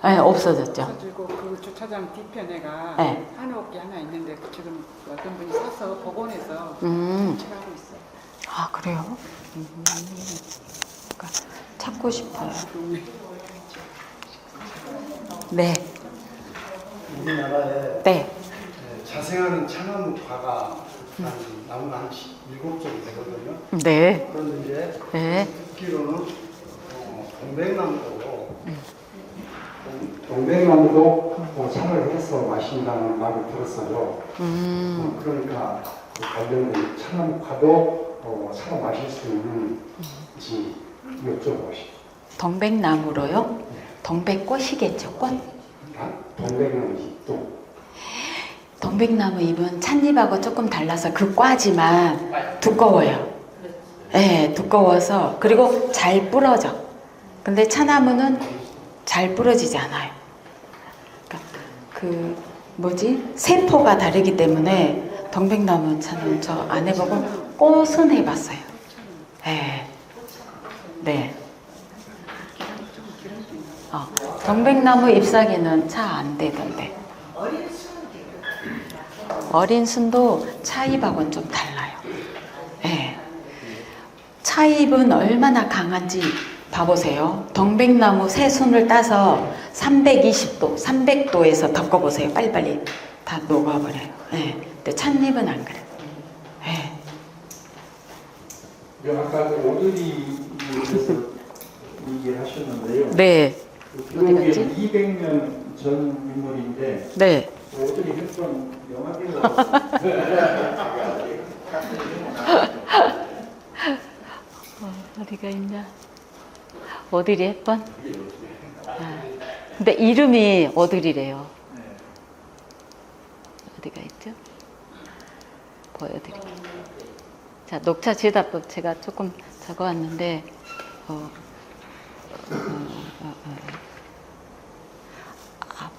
네, 없어졌죠. 그리고 그 주차장 뒤편에가 네. 한옥이 하나 있는데 지금 어떤 분이 사서 복원해서 음. 칠하고 있어요. 아, 그래요? 그러니까 찾고 싶어요. 네. 우리나라에 네. 자생하는 차나무과가 나무가 한 7종 되거든요. 네. 그런데 이제 네. 듣기로는 동백나무도 차를 해서 마신다는 말을 들었어요. 그러니까 그 관련된 차나무과도 차로 마실 수 있는지 여쭤보고 싶어요. 동백나무로요? 동백꽃이겠죠, 꽃? 동백나무 잎도. 동백나무 잎은 찻잎하고 조금 달라서 그 과지만 두꺼워요. 네, 두꺼워서 그리고 잘 부러져. 근데 차나무는 잘 부러지지 않아요. 그러니까 세포가 다르기 때문에 동백나무 차는 저 안 해보고 꽃은 해봤어요. 네. 네. 동백나무 잎사귀는 차 안 되던데. 어린 순도 차잎하고는 좀 달라요. 네. 차잎은 얼마나 강한지 봐보세요. 동백나무 새 순을 따서 320도, 300도에서 덮어보세요. 빨리빨리 다 녹아버려요. 네. 근데 찻잎은 안 그래요. 네. 아까 그 오드리에서 얘기를 하셨는데요. 네. 그게 어디 갔지? 200년 전 인물인데 네. 오드리 헵번 영화 배우. 어디가 있냐? 오드리 헵번? 근데 이름이 오드리래요. 어디가 있죠? 보여드릴게요. 자, 녹차 제답법 제가 조금 적어왔는데,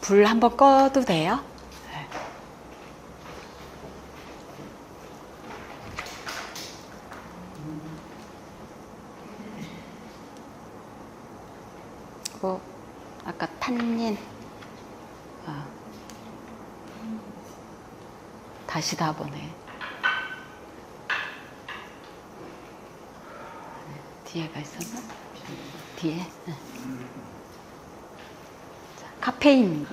불 한번 꺼도 돼요? 네. 아까 탄닌, 다시 다 보네. 뒤에가 있었나? 뒤에. 네. 자, 카페인.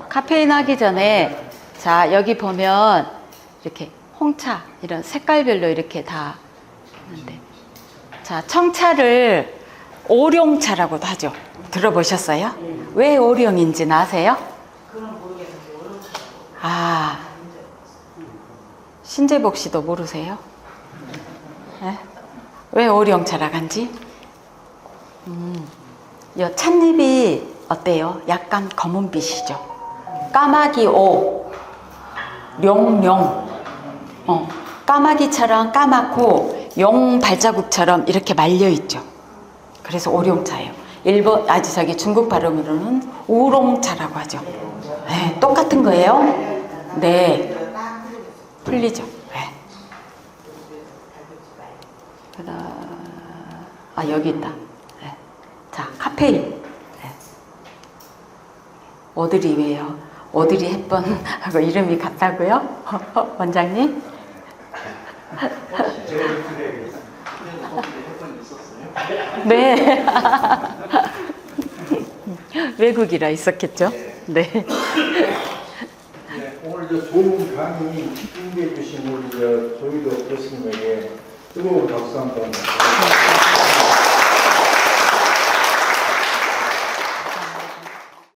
카페인 하기 전에, 자, 여기 보면 이렇게 홍차, 이런 색깔별로 이렇게 다 있는데. 자, 청차를 오룡차라고도 하죠. 들어보셨어요? 왜 오룡인지 아세요? 신재복 씨도 모르세요? 네? 왜 오룡차라고 한지? 요 찻잎이 어때요? 약간 검은빛이죠. 까마귀 오, 룡룡. 까마귀처럼 까맣고 용 발자국처럼 이렇게 말려있죠. 그래서 오룡차예요. 중국 발음으로는 우롱차라고 하죠. 네, 똑같은 거예요. 네. 풀리죠. 네. 여기 있다. 네. 자, 카페인. 네. 오드리 왜요? 오드리 헵번하고 이름이 같다고요? 원장님? 네. 외국이라 있었겠죠? 네. 네, 오늘 저 좋은 강의 준비해 주신 우리 조희도 교수님에게 뜨거운 박수 한번.